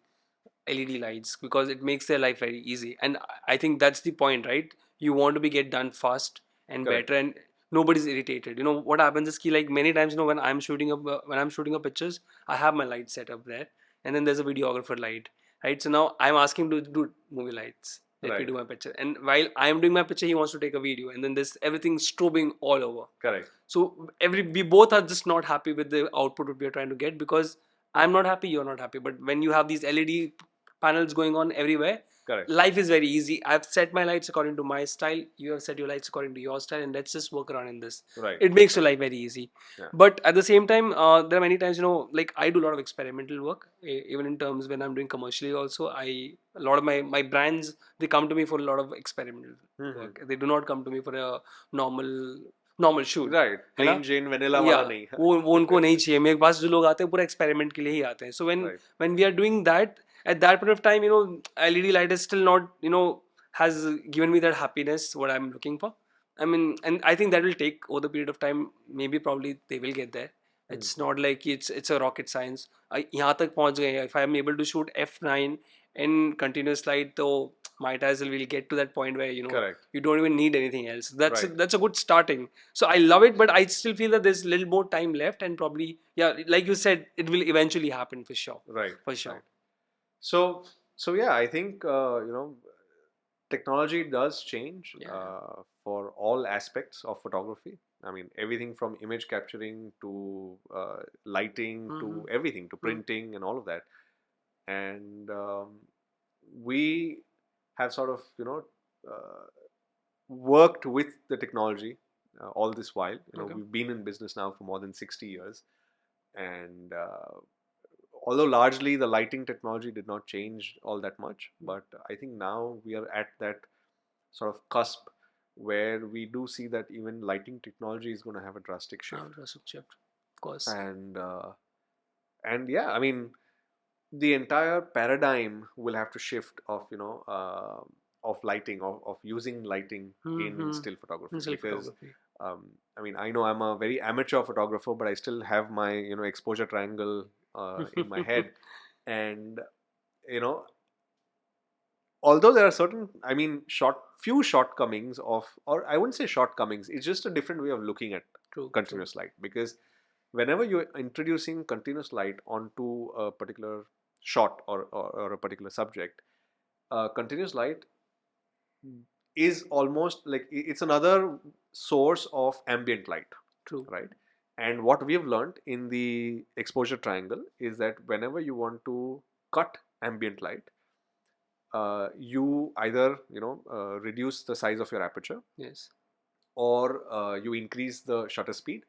LED lights because it makes their life very easy. And I think that's the point, right? You want to be get done fast and correct, better, and nobody's irritated. What happens is key, like many times, when I'm shooting up pictures, I have my light set up there, and then there's a videographer light, right? So now I'm asking to do movie lights. Let me right, do my picture, and while I'm doing my picture, he wants to take a video, and then there's everything strobing all over. correct, So we both are just not happy with the output that we are trying to get, because I'm not happy, you're not happy. But when you have these LED panels going on everywhere, correct, life is very easy. I've set my lights according to my style, you have set your lights according to your style, and let's just work around in this. right, It makes your life very easy. yeah, But at the same time, there are many times, like I do a lot of experimental work, even in terms when I'm doing commercially also. A lot of my brands, they come to me for a lot of experimental hmm, work. They do not come to me for a normal shoot, right, है ना? plain Jane vanilla या wala nahi. वो उनको नहीं चाहिए. मेरे पास जो लोग आते हैं पूरा एक्सपेरिमेंट के लिए ही आते हैं. So Right, when we are doing that, at that point of time, LED light is still not, has given me that happiness what I'm looking for. I mean, and I think that will take over the period of time. Maybe probably they will get there. hmm, It's not like it's a rocket science. यहाँ तक पहुँच गए हैं. If I'm able to shoot f9 in continuous light, तो might as well we'll get to that point where correct, you don't even need anything else. That's right, that's a good starting. So I love it, but I still feel that there's a little more time left, and probably, yeah, like you said, it will eventually happen for sure. right, For sure. right. So yeah, I think technology does change Yeah. for all aspects of photography. I mean, everything from image capturing to lighting to everything, to printing and all of that. And we have sort of, worked with the technology all this while. Okay. We've been in business now for more than 60 years. And although largely the lighting technology did not change all that much, but I think now we are at that sort of cusp where we do see that even lighting technology is going to have a drastic shift. Drastic shift, of course. And yeah, I mean, the entire paradigm will have to shift of of lighting, of using lighting in still photography, Still because photography. I mean, I know I'm a very amateur photographer, but I still have my exposure triangle in my head. And you know although there are certain, I mean, few shortcomings of, or I wouldn't say shortcomings, it's just a different way of looking at True. continuous light. Because whenever you're introducing continuous light onto a particular shot, or a particular subject, continuous light is almost like it's another source of ambient light. True. Right? And what we have learned in the exposure triangle is that whenever you want to cut ambient light, you either reduce the size of your aperture, Yes. or you increase the shutter speed,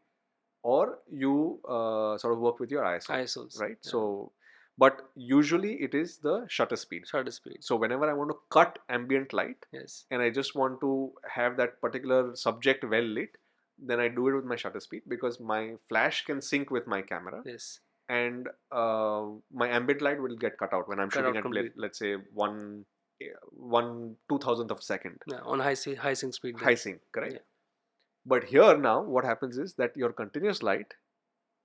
or you sort of work with your ISO, ISOs. right? Yeah. So, but usually it is the shutter speed. Shutter speed. So whenever I want to cut ambient light, Yes. and I just want to have that particular subject well lit, then I do it with my shutter speed, because my flash can sync with my camera. Yes. And my ambient light will get cut out when I'm Cut shooting out at, completely. let's say, one 2,000th of a second Yeah, on high sync speed. high sync, correct? Yeah. But here now, what happens is that your continuous light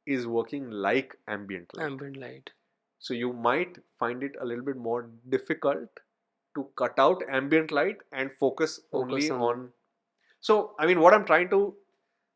is working like ambient light. Ambient light. So you might find it a little bit more difficult to cut out ambient light and focus only on. So, I mean, what I'm trying to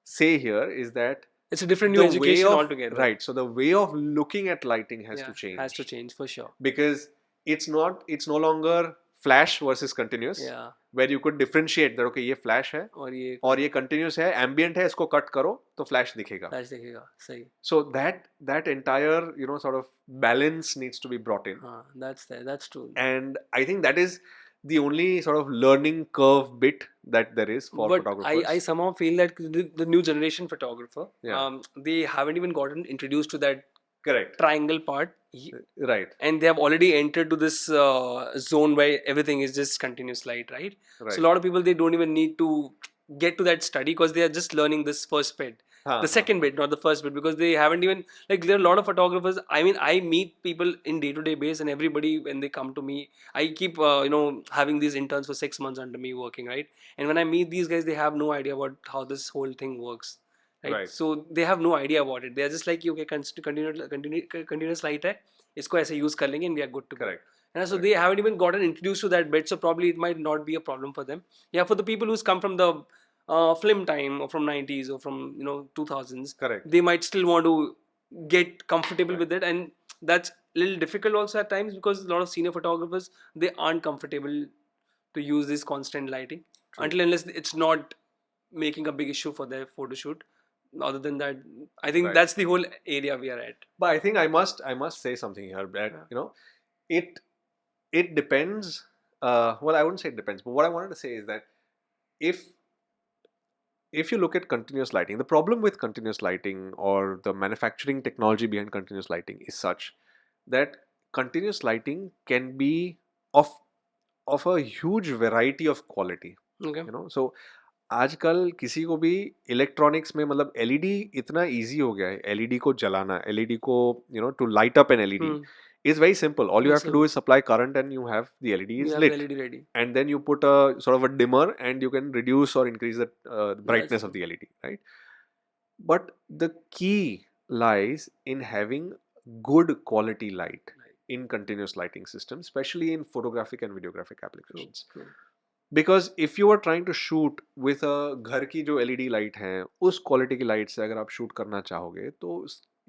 say here is that it's a different new the way education of altogether. right. So the way of looking at lighting has to change. Has to change for sure. Because it's no longer flash versus continuous. Yeah. Where you could differentiate that okay ये flash है और ये continuous है ambient है इसको cut करो तो flash दिखेगा. Flash दिखेगा सही. So that entire sort of balance needs to be brought in. That's true. And I think that is the only sort of learning curve bit that there is for photographers. I somehow feel that the new generation photographer, they haven't even gotten introduced to that correct triangle part. Right. And they have already entered to this zone where everything is just continuous light, right? So a lot of people, they don't even need to get to that study because they are just learning this first bit. The second bit, not the first bit, because they haven't even, like, there are a lot of photographers. I mean, I meet people in day-to-day base, and everybody, when they come to me, I keep having these interns for 6 months under me working, right? And when I meet these guys, they have no idea about how this whole thing works, right? So they have no idea about it. They are just like, okay, continuous light hai, isko aise use kar lenge and we are good to go. And so they haven't even gotten introduced to that bit, so probably it might not be a problem for them. Yeah, for the people who's come from the film time or from 90s or from 2000s, they might still want to get comfortable with it, and that's a little difficult also at times because a lot of senior photographers, they aren't comfortable to use this constant lighting until unless it's not making a big issue for their photo shoot. Other than that, I think that's the whole area we are at. But I think I must say something here that it depends. Well, I wouldn't say it depends, but what I wanted to say is that if you look at continuous lighting, the problem with continuous lighting or the manufacturing technology behind continuous lighting is such that continuous lighting can be of a huge variety of quality. So आजकल किसी को भी electronics में मतलब LED इतना easy हो गया है एलईडी को जलाना एलईडी को to light up an LED is very simple. All you have to do is supply current and you have the LED is lit. LED ready. And then you put a sort of a dimmer and you can reduce or increase the brightness of the LED, right? But the key lies in having good quality light in continuous lighting systems, especially in photographic and videographic applications. True. Because if you are trying to shoot with a घर की जो LED light है उस quality की light से अगर आप shoot करना चाहोगे तो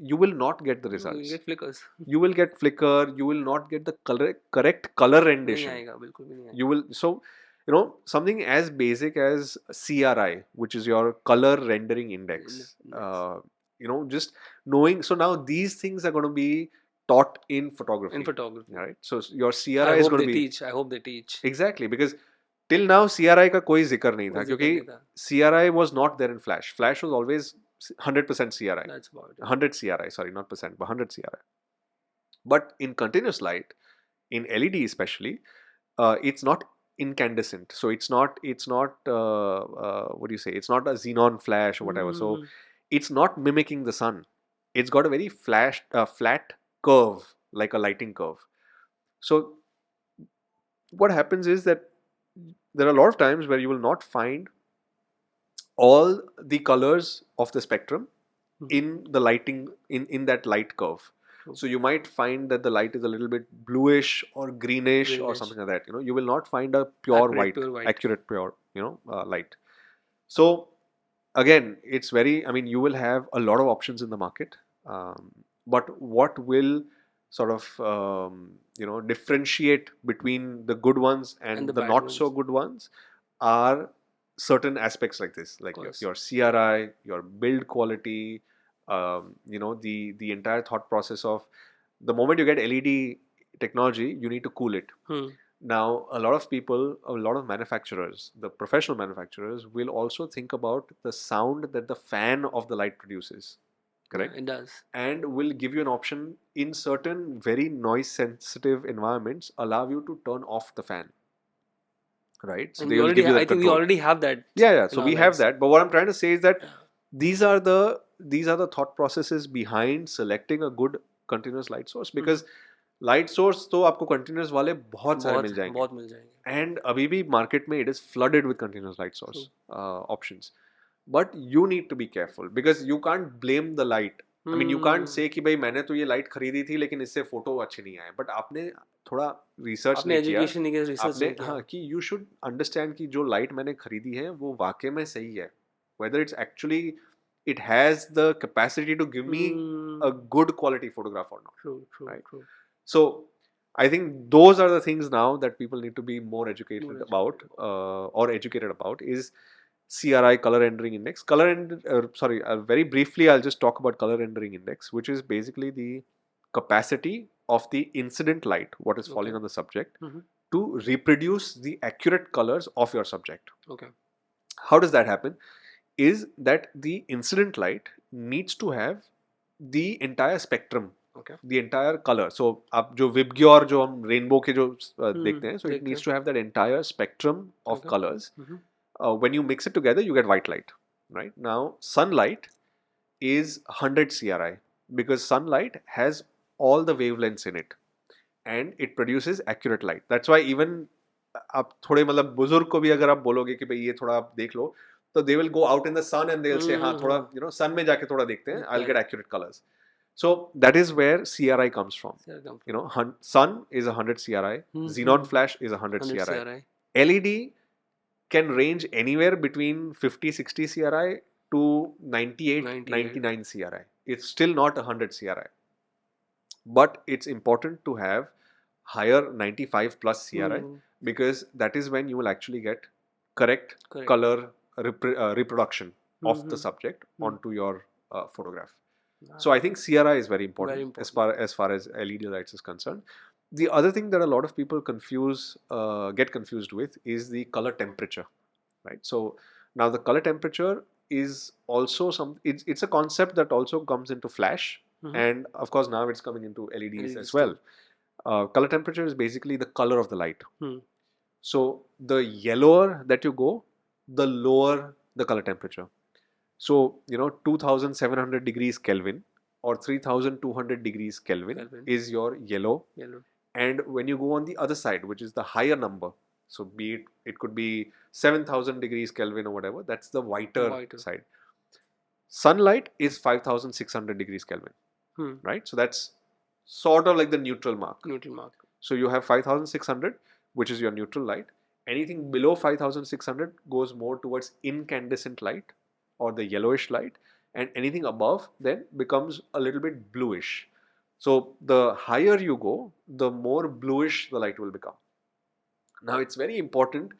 you will not get the results. You will get flickers. You will get flicker. You will not get the correct color rendition. नहीं आएगा, बिल्कुल भी नहीं आएगा. You will something as basic as CRI, which is your color rendering index. Just knowing. So now these things are going to be taught in photography. In photography, right? So your CRI is going to be. I hope they teach. Exactly, because till now CRI का कोई जिक्र नहीं था क्योंकि CRI was not there in Flash. Flash was always 100% CRI. That's about it. 100 CRI, sorry, not percent, but 100 CRI. But in continuous light, in LED especially, it's not incandescent. So it's not what do you say? It's not a xenon flash or whatever. So it's not mimicking the sun. It's got a very flat curve, like a lighting curve. So what happens is that there are a lot of times where you will not find all the colors of the spectrum in the lighting in that light curve. So you might find that the light is a little bit bluish or greenish or something like that. You will not find a accurate pure light. So again, it's very, I mean, you will have a lot of options in the market, but what will sort of differentiate between the good ones and the not so good ones are certain aspects like this, like your CRI, your build quality, the entire thought process of the moment you get LED technology, you need to cool it. Now, a lot of people, a lot of manufacturers, the professional manufacturers will also think about the sound that the fan of the light produces. Correct? It does. And will give you an option in certain very noise sensitive environments, allow you to turn off the fan. Right? So and I think we already have that. Yeah. So we have that. But what I'm trying to say is that these are the thought processes behind selecting a good continuous light source, because light source तो आपको continuous वाले बहुत सारे मिल जाएंगे. And अभी भी market में it is flooded with continuous light source options. But you need to be careful because you can't blame the light I mean, you can't say कि भाई मैंने तो ये लाइट खरीदी थी लेकिन इससे फोटो अच्छे नहीं आए, बट आपने थोड़ा रिसर्च आपने नहीं किया, एजुकेशन नहीं किया, रिसर्च आपने नहीं किया. हाँ कि यू शुड अंडरस्टैंड कि जो लाइट मैंने खरीदी है वो वाकई में सही है, whether it's actually it has the capacity to give me a good quality photograph or not, True, true, right? true. So I think those are the things now that people need to be more educated More about, educated or educated about, is CRI, color rendering index. Very briefly, I'll just talk about color rendering index, which is basically the capacity of the incident light, what is falling Okay. on the subject, Mhm. to reproduce the accurate colors of your subject. Okay. How does that happen? Is that the incident light needs to have the entire spectrum, Okay. the entire color. So आप जो VIBGYOR जो हम rainbow के जो देखते हैं, so it देखते needs हैं. to have that entire spectrum of Okay. colors. Mhm. When you mix it together, you get white light. Right now, sunlight is 100 CRI because sunlight has all the wavelengths in it and it produces accurate light. That's why even आप थोड़े मतलब बुजुर्ग को भी अगर आप बोलोगे कि भाई ये थोड़ा आप देख लो, तो they will go out in the sun and they'll say हाँ थोड़ा sun में जाके थोड़ा देखते हैं, I'll get accurate colors. So that is where CRI comes from. Sun is 100 CRI, xenon flash is 100 CRI. LED can range anywhere between 50-60 CRI to 98-99 CRI. It's still not 100 CRI, but it's important to have higher 95 plus CRI because that is when you will actually get correct. Color reproduction of the subject onto your photograph. So I think CRI is very important, as far as LED lights is concerned. The other thing that a lot of people get confused with is the color temperature, right? So now the color temperature is also it's a concept that also comes into flash, and of course now it's coming into LEDs as well. Color temperature is basically the color of the light. So the yellower that you go, the lower the color temperature. So 2700 degrees Kelvin or 3200 degrees Kelvin is your yellow. And when you go on the other side, which is the higher number, so it could be 7000 degrees Kelvin or whatever, that's the whiter side. Sunlight is 5600 degrees Kelvin, right? So that's sort of like the neutral mark. So you have 5600, which is your neutral light. Anything below 5600 goes more towards incandescent light or the yellowish light, and anything above then becomes a little bit bluish. So the higher you go, the more bluish the light will become. Now it's very important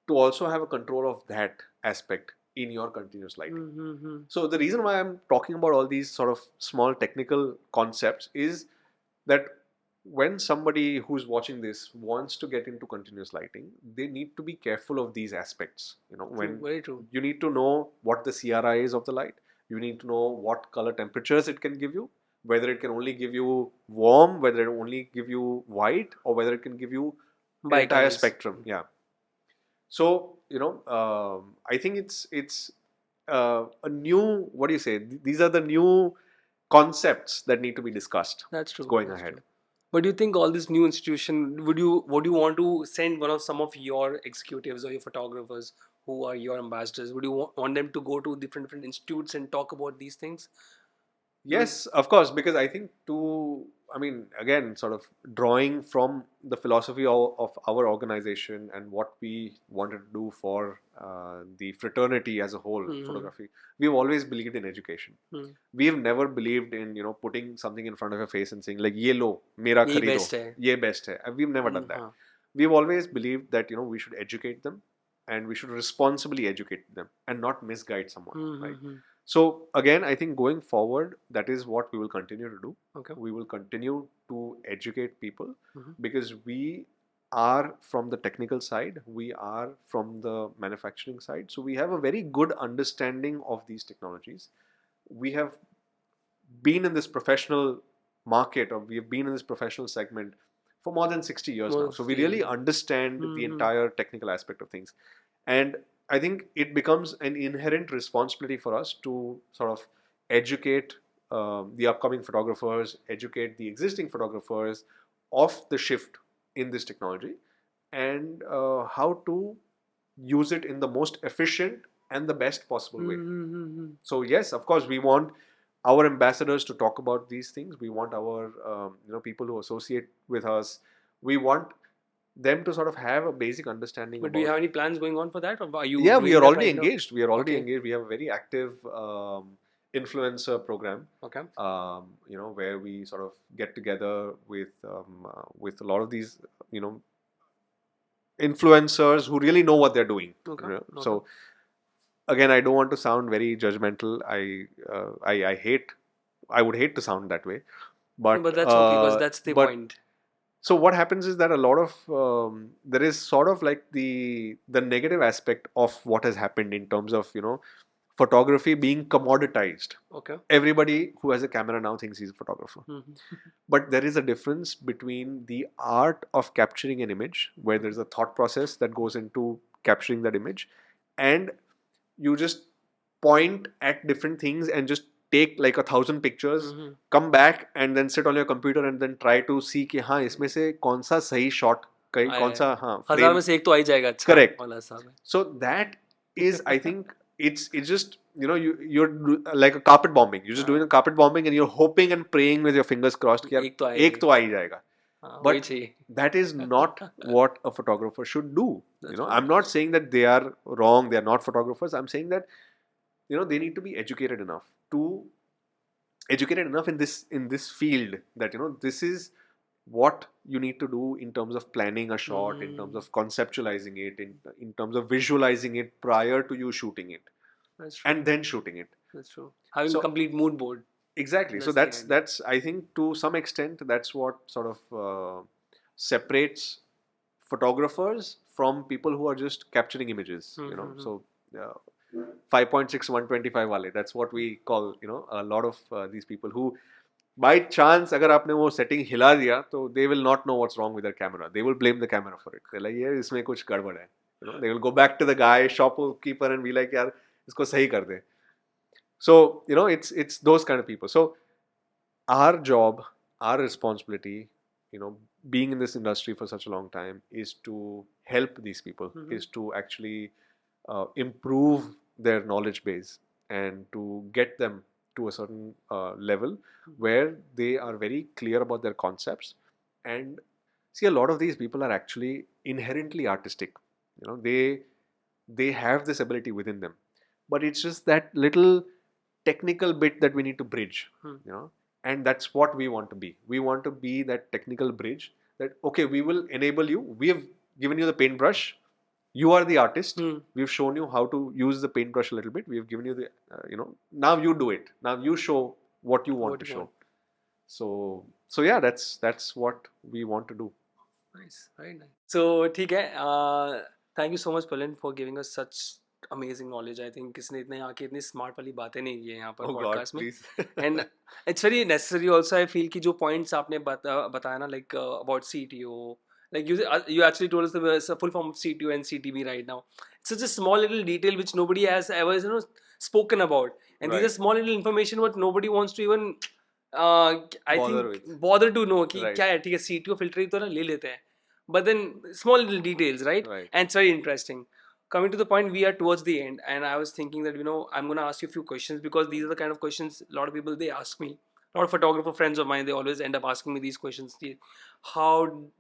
to also have a control of that aspect in your continuous lighting. So the reason why I'm talking about all these sort of small technical concepts is that when somebody who's watching this wants to get into continuous lighting, they need to be careful of these aspects. When Very true. you need to know what the CRI is of the light, you need to know what color temperatures it can give you, whether it can only give you warm, whether it only give you white, or whether it can give you the entire spectrum. Yeah. So I think it's a new, what do you say? These are the new concepts that need to be discussed. That's true. Going That's ahead. True. But do you think all this new institution, would you want to send some of your executives or your photographers who are your ambassadors? Would you want them to go to different institutes and talk about these things? Yes, of course, because I think again, sort of drawing from the philosophy of our organization and what we wanted to do for the fraternity as a whole, photography, we've always believed in education. We've never believed in, putting something in front of your face and saying like, "Ye lo, mera kharido, ye best hai." We've never done that. We've always believed that, we should educate them and we should responsibly educate them and not misguide someone, right? So again, I think going forward, that is what we will continue to do. Okay. We will continue to educate people because we are from the technical side, we are from the manufacturing side. So we have a very good understanding of these technologies. We have been in this professional market, or we have been in this professional segment for more than 60 years now. So we really understand the entire technical aspect of things. And I think it becomes an inherent responsibility for us to sort of educate the upcoming photographers, educate the existing photographers of the shift in this technology and how to use it in the most efficient and the best possible way. So yes, of course, we want our ambassadors to talk about these things. We want our people who associate with us. We want them to sort of have a basic understanding But do you about. have any plans going on for that, or are you Yeah, we doing are that already right now? engaged. We are already Okay. engaged. We have a very active influencer program. Okay. Where we sort of get together with a lot of these, you know, influencers who really know what they're doing. Okay. So again, I don't want to sound very judgmental. I hate. I would hate to sound that way, No, but but that's okay because that's the but point. so what happens is that a lot of there is sort of like the negative aspect of what has happened in terms of photography being commoditized. Okay. Everybody who has a camera now thinks he's a photographer. Mhm. But there is a difference between the art of capturing an image, where there's a thought process that goes into capturing that image, and you just point at different things and just take like 1,000 pictures, Mhm. come back and then sit on your computer and then try to see कि हाँ इसमें से कौन सा सही shot कौन आया सा हाँ हजार में frame. से एक तो आ ही जाएगा अच्छा Correct. वाला साहब है. So that is, I think, it's just you're like a carpet bombing. You're just doing a carpet bombing and you're hoping and praying with your fingers crossed कि यार एक तो एक आएगी. तो आ ही जाएगा. हाँ, वही But चाहिए. that is not what a photographer should do. That's what I'm it not is. saying that they are wrong. They are not photographers. I'm saying that they need to be educated enough in this field that this is what you need to do in terms of planning a shot, in terms Mm, of conceptualizing it, in terms of visualizing it prior to you shooting it that's true. and then shooting it. That's true. Having So complete mood board. exactly. So That's the that's idea. that's I think to some extent that's what sort of separates photographers from people who are just capturing images. Mm-hmm. So uh, 5.6 125 wale, that's what we call a lot of these people who by chance अगर आपने वो setting हिला दिया तो they will not know what's wrong with their camera. They will blame the camera for it. They're like ये इसमें कुछ गड़बड़ है. They will go back to the guy shopkeeper and be like यार इसको सही कर दे. So it's those kind of people. So our job, our responsibility, being in this industry for such a long time, is to help these people, is to actually improve their knowledge base and to get them to a certain level where they are very clear about their concepts. And see, a lot of these people are actually inherently artistic. They have this ability within them, but it's just that little technical bit that we need to bridge. And that's what we want to be. We want to be that technical bridge that, okay, we will enable you. We have given you the paintbrush. You are the artist. We've shown you how to use the paintbrush a little bit. We've given you now you do it. Now you show what you want What to you show. want. So yeah, that's what we want to do. Nice. Very nice. So ठीक है. Thank you so much, Pulin, for giving us such amazing knowledge. I think किसने इतने आके इतनी smart वाली बातें नहीं की है यहाँ पर Oh God, podcast में. please. And it's very necessary also. I feel कि जो points आपने बताया ना, like about CTO, like you actually told us the full form of CTO and CTB right now. It's such a small little detail which nobody has ever spoken about, and these are Right. small little information what nobody wants to even I Bother think with. bother to know कि Right. क्या है. ठीक है, CTO filter ही तो ना ले लेते हैं, but then small little details, right? Right. And it's very interesting. Coming to the point, we are towards the end, and I was thinking that I'm gonna ask you a few questions because these are the kind of questions a lot of people they ask me. A lot of photographer friends of mine, they always end up asking me these questions. How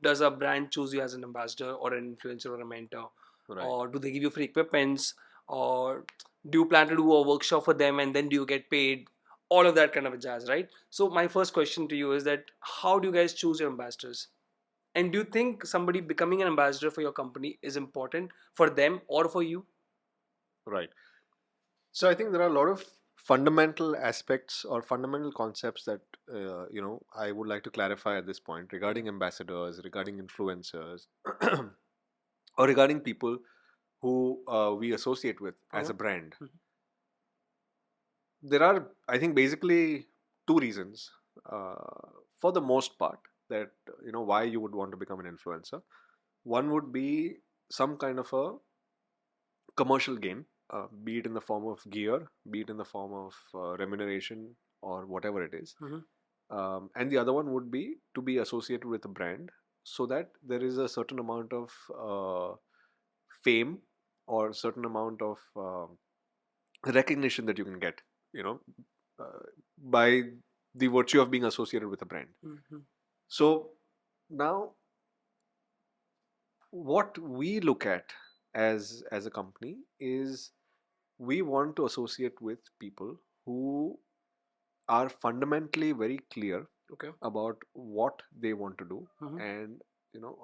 does a brand choose you as an ambassador or an influencer or a mentor? Right. Or do they give you free equipments? Or do you plan to do a workshop for them and then do you get paid? All of that kind of a jazz, right? So my first question to you is that how do you guys choose your ambassadors? And do you think somebody becoming an ambassador for your company is important for them or for you? Right. So I think there are a lot of fundamental aspects or fundamental concepts that I would like to clarify at this point regarding ambassadors, regarding influencers, or regarding people who we associate with as a brand. There are, I think, basically two reasons, for the most part, that why you would want to become an influencer. One would be some kind of a commercial gain, be it in the form of gear, be it in the form of remuneration or whatever it is. And the other one would be to be associated with a brand so that there is a certain amount of fame or certain amount of recognition that you can get, by the virtue of being associated with a brand. Mm-hmm. So now, what we look at as a company is we want to associate with people who are fundamentally very clear Okay. about what they want to do, Mm-hmm. and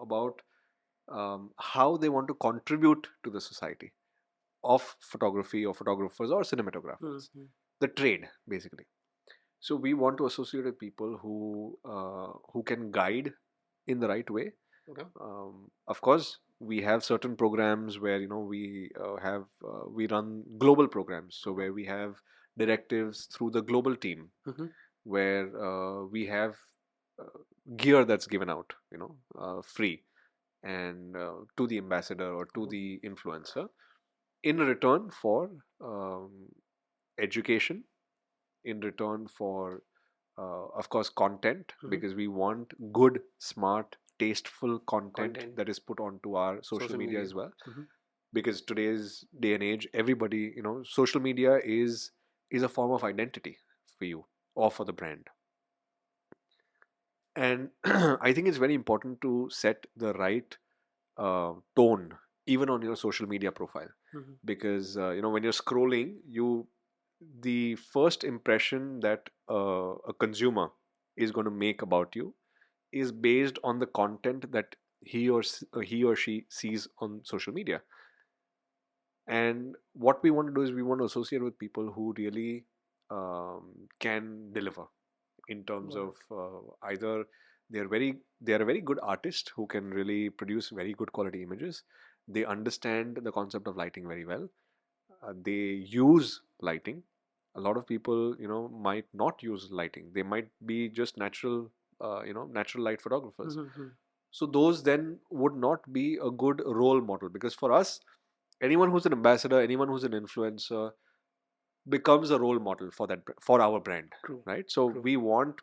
about how they want to contribute to the society of photography or photographers or cinematographers, Mm-hmm. the trade basically. So we want to associate with people who can guide in the right way. Okay. Of course, we have certain programs where we run global programs, so where we have directives through the global team, Mm-hmm. where we have uh, gear that's given out, free, and to the ambassador or to the influencer in return for um, education, in return for of course content, Mm-hmm. because we want good, smart, tasteful content Content. that is put onto our social media as well. Mm-hmm. Because today's day and age, everybody, social media is a form of identity for you or for the brand. And I think it's very important to set the right tone even on your social media profile, Mm-hmm. because when you're scrolling, the first impression that a consumer is going to make about you is based on the content that he or she sees on social media. And what we want to do is we want to associate with people who really can deliver in terms Wow. of either they are a very good artist who can really produce very good quality images. They understand the concept of lighting very well. They use lighting. A lot of people, might not use lighting. They might be just natural light photographers. Mm-hmm. So those then would not be a good role model, because for us, anyone who's an ambassador, anyone who's an influencer becomes a role model for our brand, True. right? So True. we want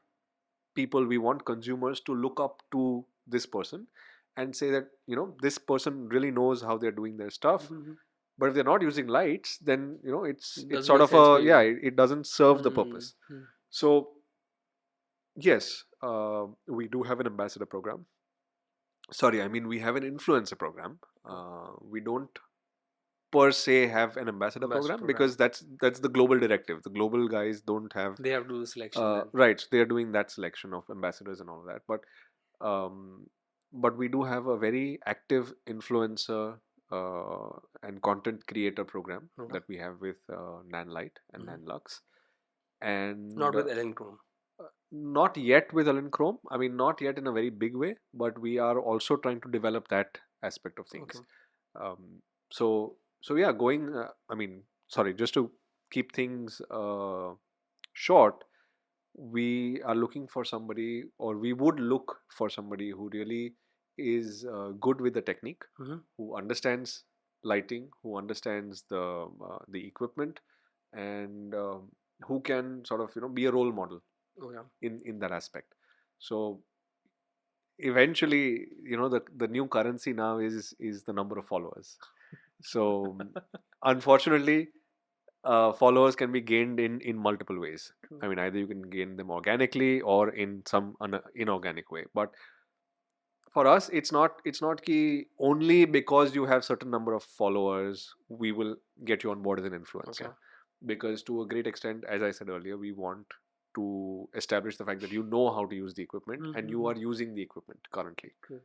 consumers to look up to this person and say that this person really knows how they're doing their stuff. Mm-hmm. But if they're not using lights, then it's Doesn't sort make of sense for a, you. yeah, it doesn't serve the purpose. Mm-hmm. So yes, we do have an ambassador program. Sorry, I mean, we have an influencer program. We don't per se have an ambassador Ambassador program, program. because that's the global directive. The global guys don't have They have to do the selection then. right. So they are doing that selection of ambassadors and all of that. Um, but we do have a very active influencer uh, and content creator program Okay. that we have with NANLITE and Mm-hmm. NANLUX, and Not with Elinchrom. not yet with Elinchrom. I mean, not yet in a very big way, but we are also trying to develop that aspect of Okay. things. So yeah, going. I mean, sorry, just to keep things short, we are looking for somebody, or we would look for somebody who really is good with the technique, Mm-hmm. who understands lighting, who understands the equipment, and who can sort of be a role model Oh yeah. in that aspect. So eventually, the new currency now is the number of followers. So unfortunately, followers can be gained in multiple ways. True. I mean, either you can gain them organically or in some inorganic way. But for us, it's not key only because you have certain number of followers we will get you on board as an Okay. influencer. Because to a great extent, as I said earlier, we want to establish the fact that you know how to use the equipment and you Mm-hmm. are using the equipment currently. True.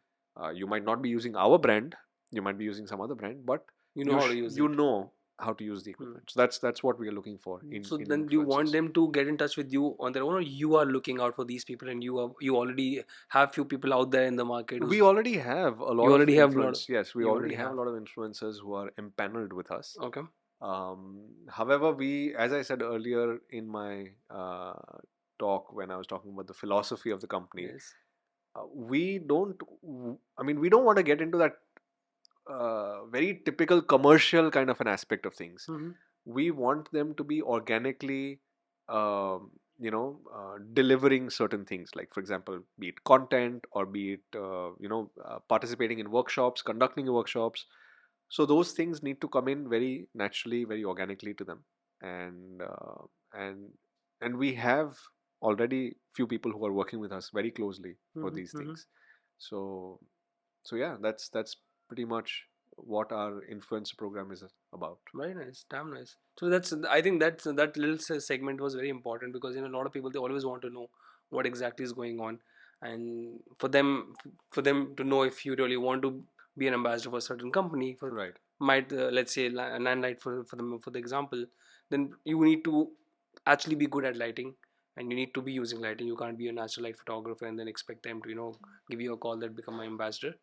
You might not be using our brand, you might be using some other brand, but You know how to use you it. know how to use the Hmm. equipment. So that's what we are looking for So in then, do you want influencers. them to get in touch with you on their own, or you are looking out for these people, and you already have few people out there in the market We who's already have a lot you of already have a lot. influence. Yes, we You already already have a have. lot of influencers who are empaneled with us. Okay. However, as I said earlier in my talk, when I was talking about the philosophy of the company, Yes. we don't. I mean, we don't want to get into that very typical commercial kind of an aspect of things. Mm-hmm. We want them to be organically, delivering certain things. Like, for example, be it content or be it, participating in workshops, conducting workshops. So those things need to come in very naturally, very organically to them, and and we have already few people who are working with us very closely for Mm-hmm. these Mm-hmm. things. So yeah, that's pretty much what our influencer program is about. Very nice, damn nice. So that's, I think that's that little segment was very important because a lot of people, they always want to know what exactly is going on, and for them to know if you really want to be an ambassador for a certain company, for Right. might let's say NANLITE for the example, then you need to actually be good at lighting, and you need to be using lighting. You can't be a natural light photographer and then expect them to give you a call that become my ambassador.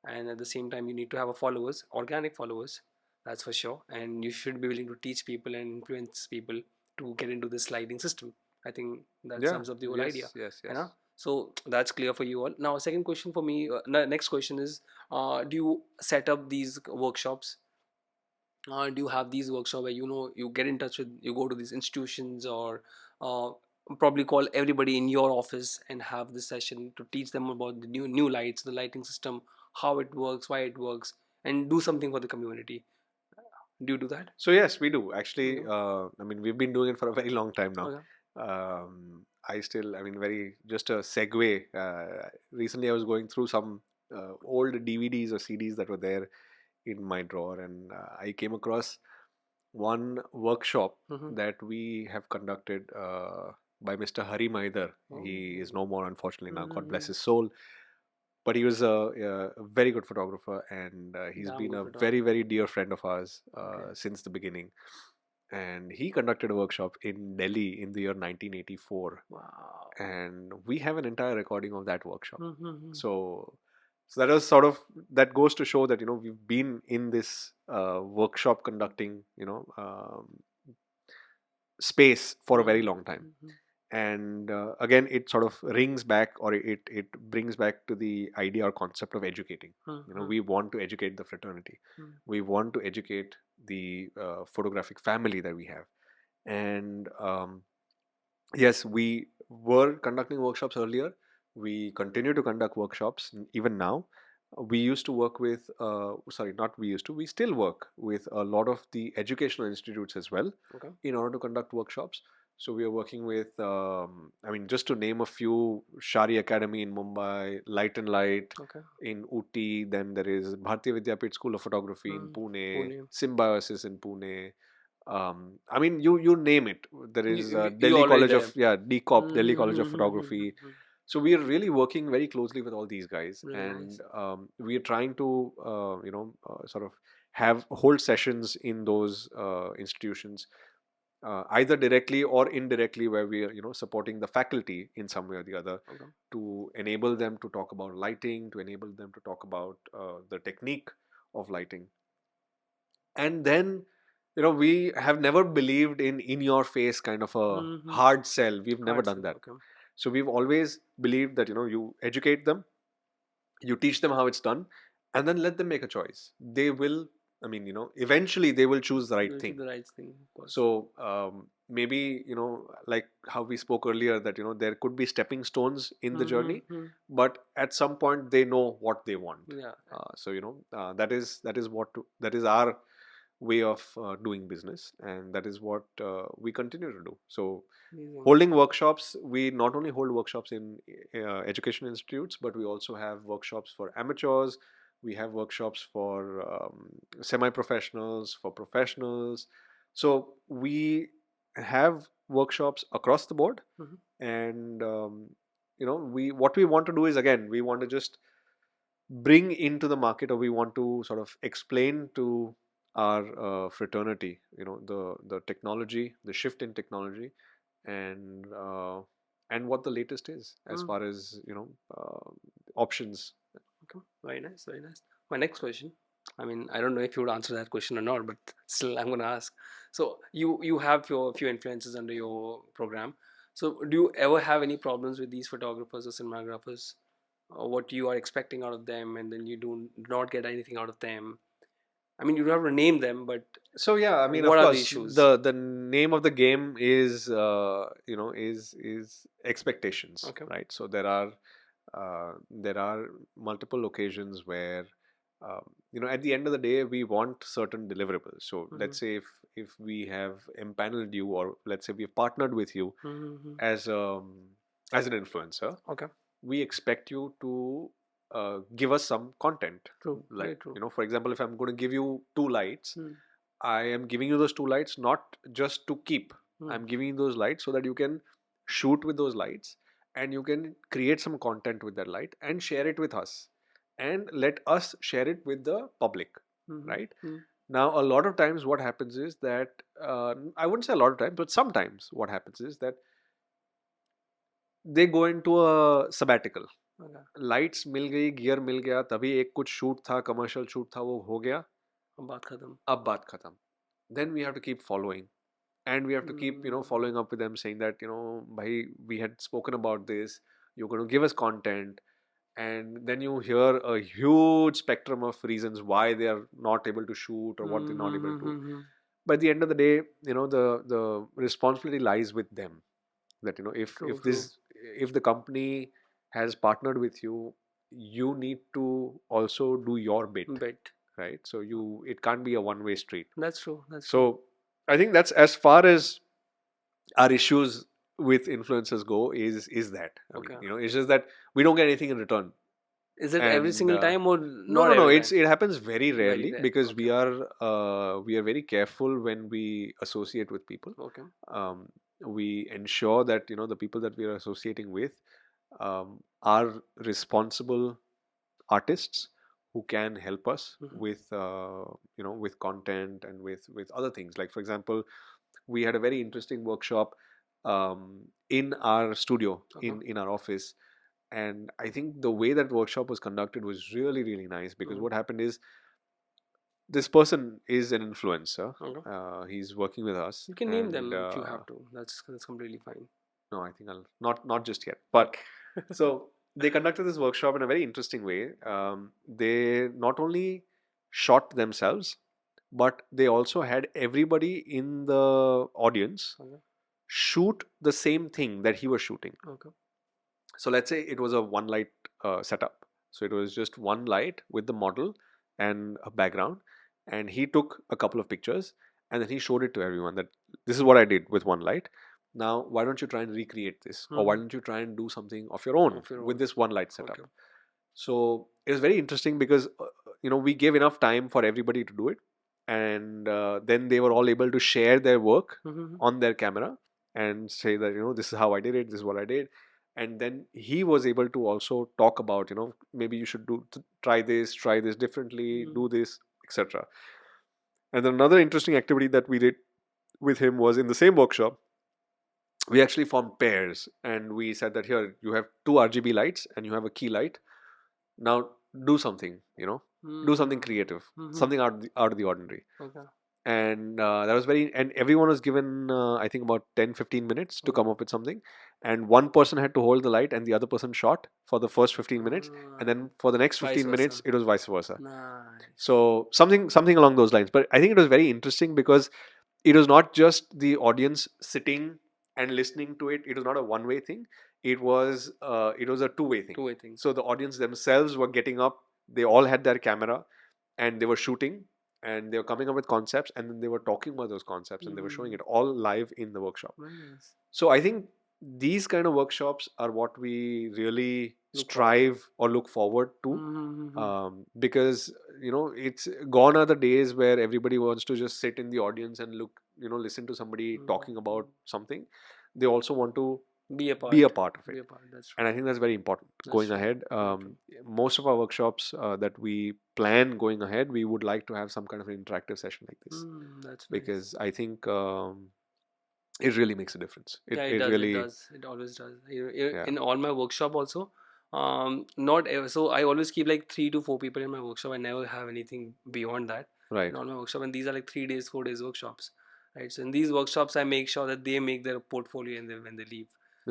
And at the same time, you need to have a followers, organic followers, that's for sure. And you should be willing to teach people and influence people to get into this lighting system. I think that Yeah. sums up the whole idea. Yes. Yes. You Yes. know? So that's clear for you all. Now, second question for me, next question is, do you set up these workshops? Do you have these workshops where you get in touch with, you go to these institutions, or uh, probably call everybody in your office and have this session to teach them about the new lights, the lighting system, how it works, why it works, and do something for the community? Do you do that? So yes, we do actually. Okay. I mean, we've been doing it for a very long time now. Okay. I still, I mean, very just a segue. Recently, I was going through some old DVDs or CDs that were there in my drawer, and I came across one workshop Mm-hmm. that we have conducted by Mr. Hari Mahidar. He is Oh. no more, unfortunately, now. God bless Mm-hmm. his soul. But he was a very good photographer, and he's Damn been good a photographer. very, very dear friend of ours Okay. since the beginning. And he conducted a workshop in Delhi in the year 1984, Wow. and we have an entire recording of that workshop. Mm-hmm. So, so that was sort of, that goes to show that we've been in this workshop conducting space for a very long time. Mm-hmm. And again, it sort of rings back, or it brings back to the idea or concept of educating. Mm-hmm. We want to educate the fraternity, we want to educate the photographic family that we have. And yes, we were conducting workshops earlier, we continue to conduct workshops even now. We used to work with sorry, not we used to, we still work with a lot of the educational institutes as well Okay. in order to conduct workshops. So we are working with, I mean, just to name a few: Shari Academy in Mumbai, Light and Light Okay. in Uti, then there is Bharatiya Vidyapit School of Photography in Pune, Pune. Symbiosis in Pune. I mean, you name it. There is You Delhi already College there. of, yeah, DCOP, Delhi College of Photography. Mm-hmm. So we are really working very closely with all these guys, Really nice. and we are trying to sort of have whole sessions in those institutions, either directly or indirectly, where we are supporting the faculty in some way or the other, Okay. to enable them to talk about lighting, to enable them to talk about the technique of lighting. And then we have never believed in your face kind of a Mm-hmm. hard sell. We've never Hard done sell. that. Okay. So we've always believed that you educate them, you teach them how it's done, and then let them make a choice. They will, I mean, eventually they will choose the right You'll do thing. the right thing, of course. So maybe like how we spoke earlier, that there could be stepping stones in the journey, Mm-hmm. but at some point they know what they want. Yeah. So that is that is our way of doing business, and that is what we continue to do. So Amazing. holding workshops, we not only hold workshops in education institutes, but we also have workshops for amateurs, we have workshops for semi-professionals, for professionals. So we have workshops across the board. Mm-hmm. And we what we want to do is, again, we want to just bring into the market, or we want to sort of explain to our fraternity, the technology, the shift in technology, and what the latest is as Mm. far as options. Okay. Very nice. Very nice. My next question. I mean, I don't know if you would answer that question or not, but still, I'm gonna ask. So you have your few influences under your program. So do you ever have any problems with these photographers or cinematographers? What you are expecting out of them, and then you do not get anything out of them? I mean, you don't have to name them, but So yeah, I mean, what of are the course, issues? the name of the game is is expectations, Okay. right? So there are multiple occasions where at the end of the day, we want certain deliverables. So Mhm. let's say if we have empaneled you, or let's say we've partnered with you Mhm. as as an influencer, Okay. we expect you to give us some content. True. Like, Very true. for example, if I'm going to give you two lights, Hmm. I am giving you those two lights not just to keep. Hmm. I'm giving you those lights so that you can shoot with those lights, and you can create some content with that light and share it with us, and let us share it with the public, Mhm. right? Hmm. Now, a lot of times what happens is that, I wouldn't say a lot of times, but sometimes what happens is that they go into a sabbatical. Okay. Lights मिल गई, gear मिल गया, तभी एक कुछ shoot था, commercial shoot था, वो हो गया, अब बात खत्म. अब बात खत्म. Then we have to keep following, and we have to keep following up with them, saying that, bhai, we had spoken about this, you're going to give us content. And then you hear a huge spectrum of reasons why they are not able to shoot, or what they're not able to. Mhm. But at the end of the day, the responsibility lies with them. That, if True. if True. this if the company has partnered with you, you need to also do your bit, Bet. right? So it can't be a one-way street. That's true. That's So true. I think that's as far as our issues with influencers go, is that, I mean, Okay. it's just that we don't get anything in return. Is it every And single time or no, not no, no, every time? it happens very Very rarely, rare. because Okay. we are very careful when we associate with people. Okay. um, we ensure that, the people that we are associating with are responsible artists who can help us Mhm. with, with content, and with other things. Like, for example, we had a very interesting workshop in our studio, Okay. in our office. And I think the way that workshop was conducted was really, really nice, because Mhm. what happened is, this person is an influencer. Okay. He's working with us, You can name them and if you have to. That's completely fine. no, I think I'll not just yet. But so they conducted this workshop in a very interesting way. They not only shot themselves, but they also had everybody in the audience Okay. shoot the same thing that he was shooting. Okay. So let's say it was a one light setup. So it was just one light with the model and a background, and he took a couple of pictures, and then he showed it to everyone that this is what I did with one light. Now, why don't you try and recreate this, or why Mhm. don't you try and do something of your own Of your with own. this one light Okay. setup? So it was very interesting, because we gave enough time for everybody to do it, and then they were all able to share their work Mhm. on their camera and say that, this is how I did it, this is what I did. And then he was able to also talk about, maybe you should try this differently, Mhm. do this, etc. And then another interesting activity that we did with him was, in the same workshop, we actually formed pairs, and we said that, here you have two RGB lights and you have a key light. Now do something, do something creative, Mhm. something out of the ordinary. Okay. And that was very, and everyone was given, I think, about 10-15 minutes to Okay. come up with something. And one person had to hold the light, and the other person shot for the first 15 minutes, and then for the next Vice 15 minutes versa. it was vice versa. Nice. So something along those lines. But I think it was very interesting, because it was not just the audience sitting and listening to it. It was not a one-way thing. It was a two-way thing. Two-way thing. So the audience themselves were getting up. They all had their camera, and they were shooting, and they were coming up with concepts, and then they were talking about those concepts, and they were showing it all live in the workshop. Very nice. So I think these kind of workshops are what we really Look forward to. strive or look forward to, Mhm. because it's gone are the days where everybody wants to just sit in the audience and listen to somebody talking about something. They also want to Be a be a part. part of Be it. a part. That's true. And I think that's very important That's going true. ahead. Very true. Most of our workshops that we plan going ahead, we would like to have some kind of an interactive session like this, That's nice. because I think it really makes a difference. Yeah, it It does. It really, does. It always does. yeah, In all my workshop also, not ever. So I always keep like 3 to 4 people in my workshop. I never have anything beyond that in right, all my workshop. And these are like 3 days, 4 days workshops, right? So in these workshops, I make sure that they make their portfolio and when they leave.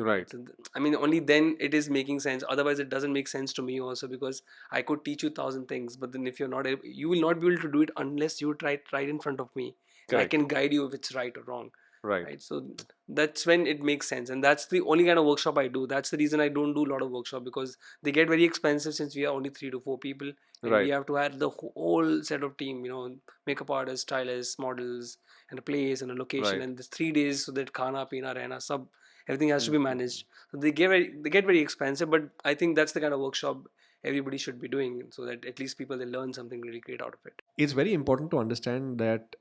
right, So I mean, only then it is making sense. Otherwise, it doesn't make sense to me also because I could teach you 1,000 things, but then if you're not able, you will not be able to do it unless you try it right in front of me, and I correct, can guide you if it's right or wrong. Right. So that's when it makes sense, and that's the only kind of workshop I do. That's the reason I don't do a lot of workshop, because they get very expensive since we are only 3 to 4 people, and we Right. have to have the whole set of team, makeup artists, stylists, models, and a place and a location, Right. and this 3 days, so that khana pina rehna sub, everything has to be Mhm. managed. So they get very expensive, but I think that's the kind of workshop everybody should be doing, so that at least people, they learn something really great out of it. It's very important to understand that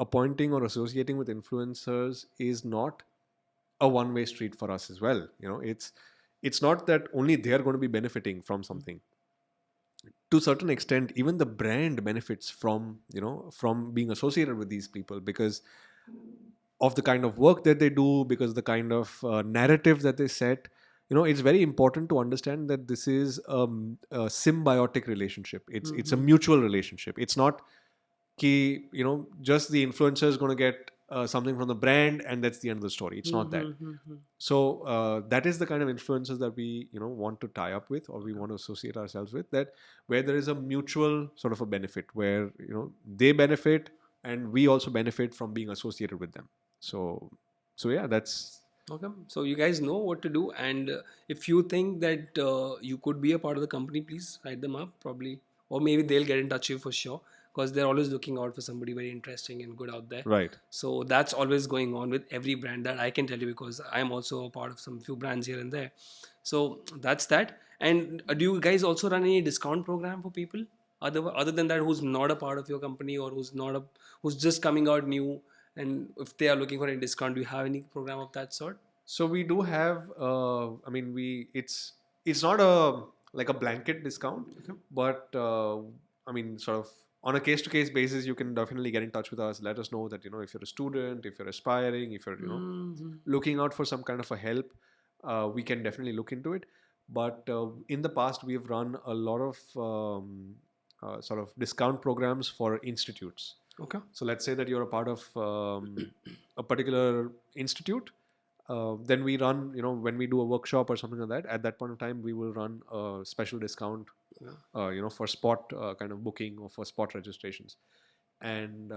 appointing or associating with influencers is not a one-way street for us as well. It's not that only they are going to be benefiting from something. To a certain extent, even the brand benefits from being associated with these people, because of the kind of work that they do, because the kind of narrative that they set. It's very important to understand that this is a symbiotic relationship. It's a mutual relationship. It's not ki, just the influencer is going to get something from the brand and that's the end of the story. It's not that. So that is the kind of influencers that we want to tie up with, or we want to associate ourselves with, that where there is a mutual sort of a benefit, where they benefit and we also benefit from being associated with them. So yeah, that's Okay, so you guys know what to do, and if you think that you could be a part of the company, please write them up, probably, or maybe they'll get in touch with you for sure, because they're always looking out for somebody very interesting and good out there. right. So that's always going on with every brand, that I can tell you, because I'm also a part of some few brands here and there. So that's that. And do you guys also run any discount program for people, other than that, who's not a part of your company, or who's just coming out new? And if they are looking for any discount, do you have any program of that sort? So we do have. I mean, it's not a like a blanket discount, Okay. but I mean, sort of on a case to case basis, you can definitely get in touch with us. Let us know that if you're a student, if you're aspiring, if you're Mhm. looking out for some kind of a help, we can definitely look into it. But in the past, we've run a lot of sort of discount programs for institutes. Okay. So let's say that you're a part of a particular institute. Then we run, when we do a workshop or something like that, at that point of time, we will run a special discount, for spot kind of booking or for spot registrations. And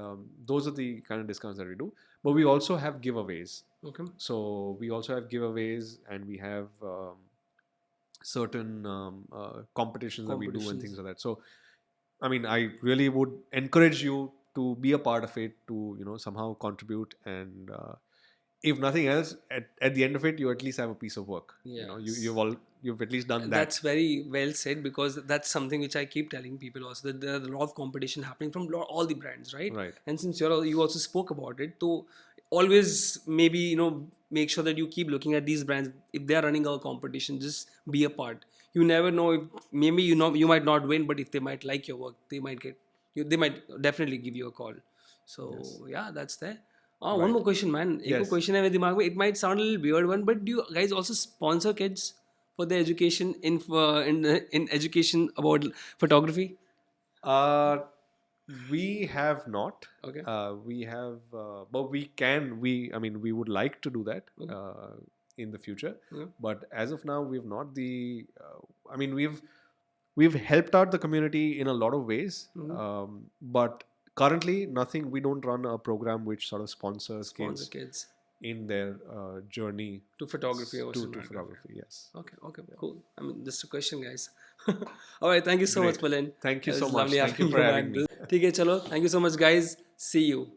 those are the kind of discounts that we do. But we also have giveaways. Okay. So we also have giveaways, and we have certain competitions that we do and things like that. So I mean, I really would encourage you to be a part of it, to somehow contribute, and if nothing else, at the end of it, you at least have a piece of work. Yes. You've at least done that. That's very well said, because that's something which I keep telling people also, that there are a lot of competition happening from all the brands, right? Right. And since you also spoke about it, so always maybe make sure that you keep looking at these brands. If they are running a competition, just be a part. You never know, if maybe you might not win, but if they might like your work, they might get you. They might definitely give you a call. So Yes. yeah, that's there. One Right. more question, man. एक Yes. question है मेरे दिमाग में. It might sound a little weird one, but do you guys also sponsor kids for their education in education about photography? Uh, we have not. Okay. We have, but we can. I mean, we would like to do that in the future. Okay. But as of now, we've not the. I mean, we've helped out the community in a lot of ways, but currently nothing. We don't run a program which sort of sponsors Sponsor kids kids in their journey to photography or to cinematography. photography. Yes. Okay, cool. I mean, just a question, guys. All right, thank you so much, Great. Pulin. Thank you It so was much. lovely Thank you having for you, having man. me. ठीक है, चलो. Thank you so much, guys. See you.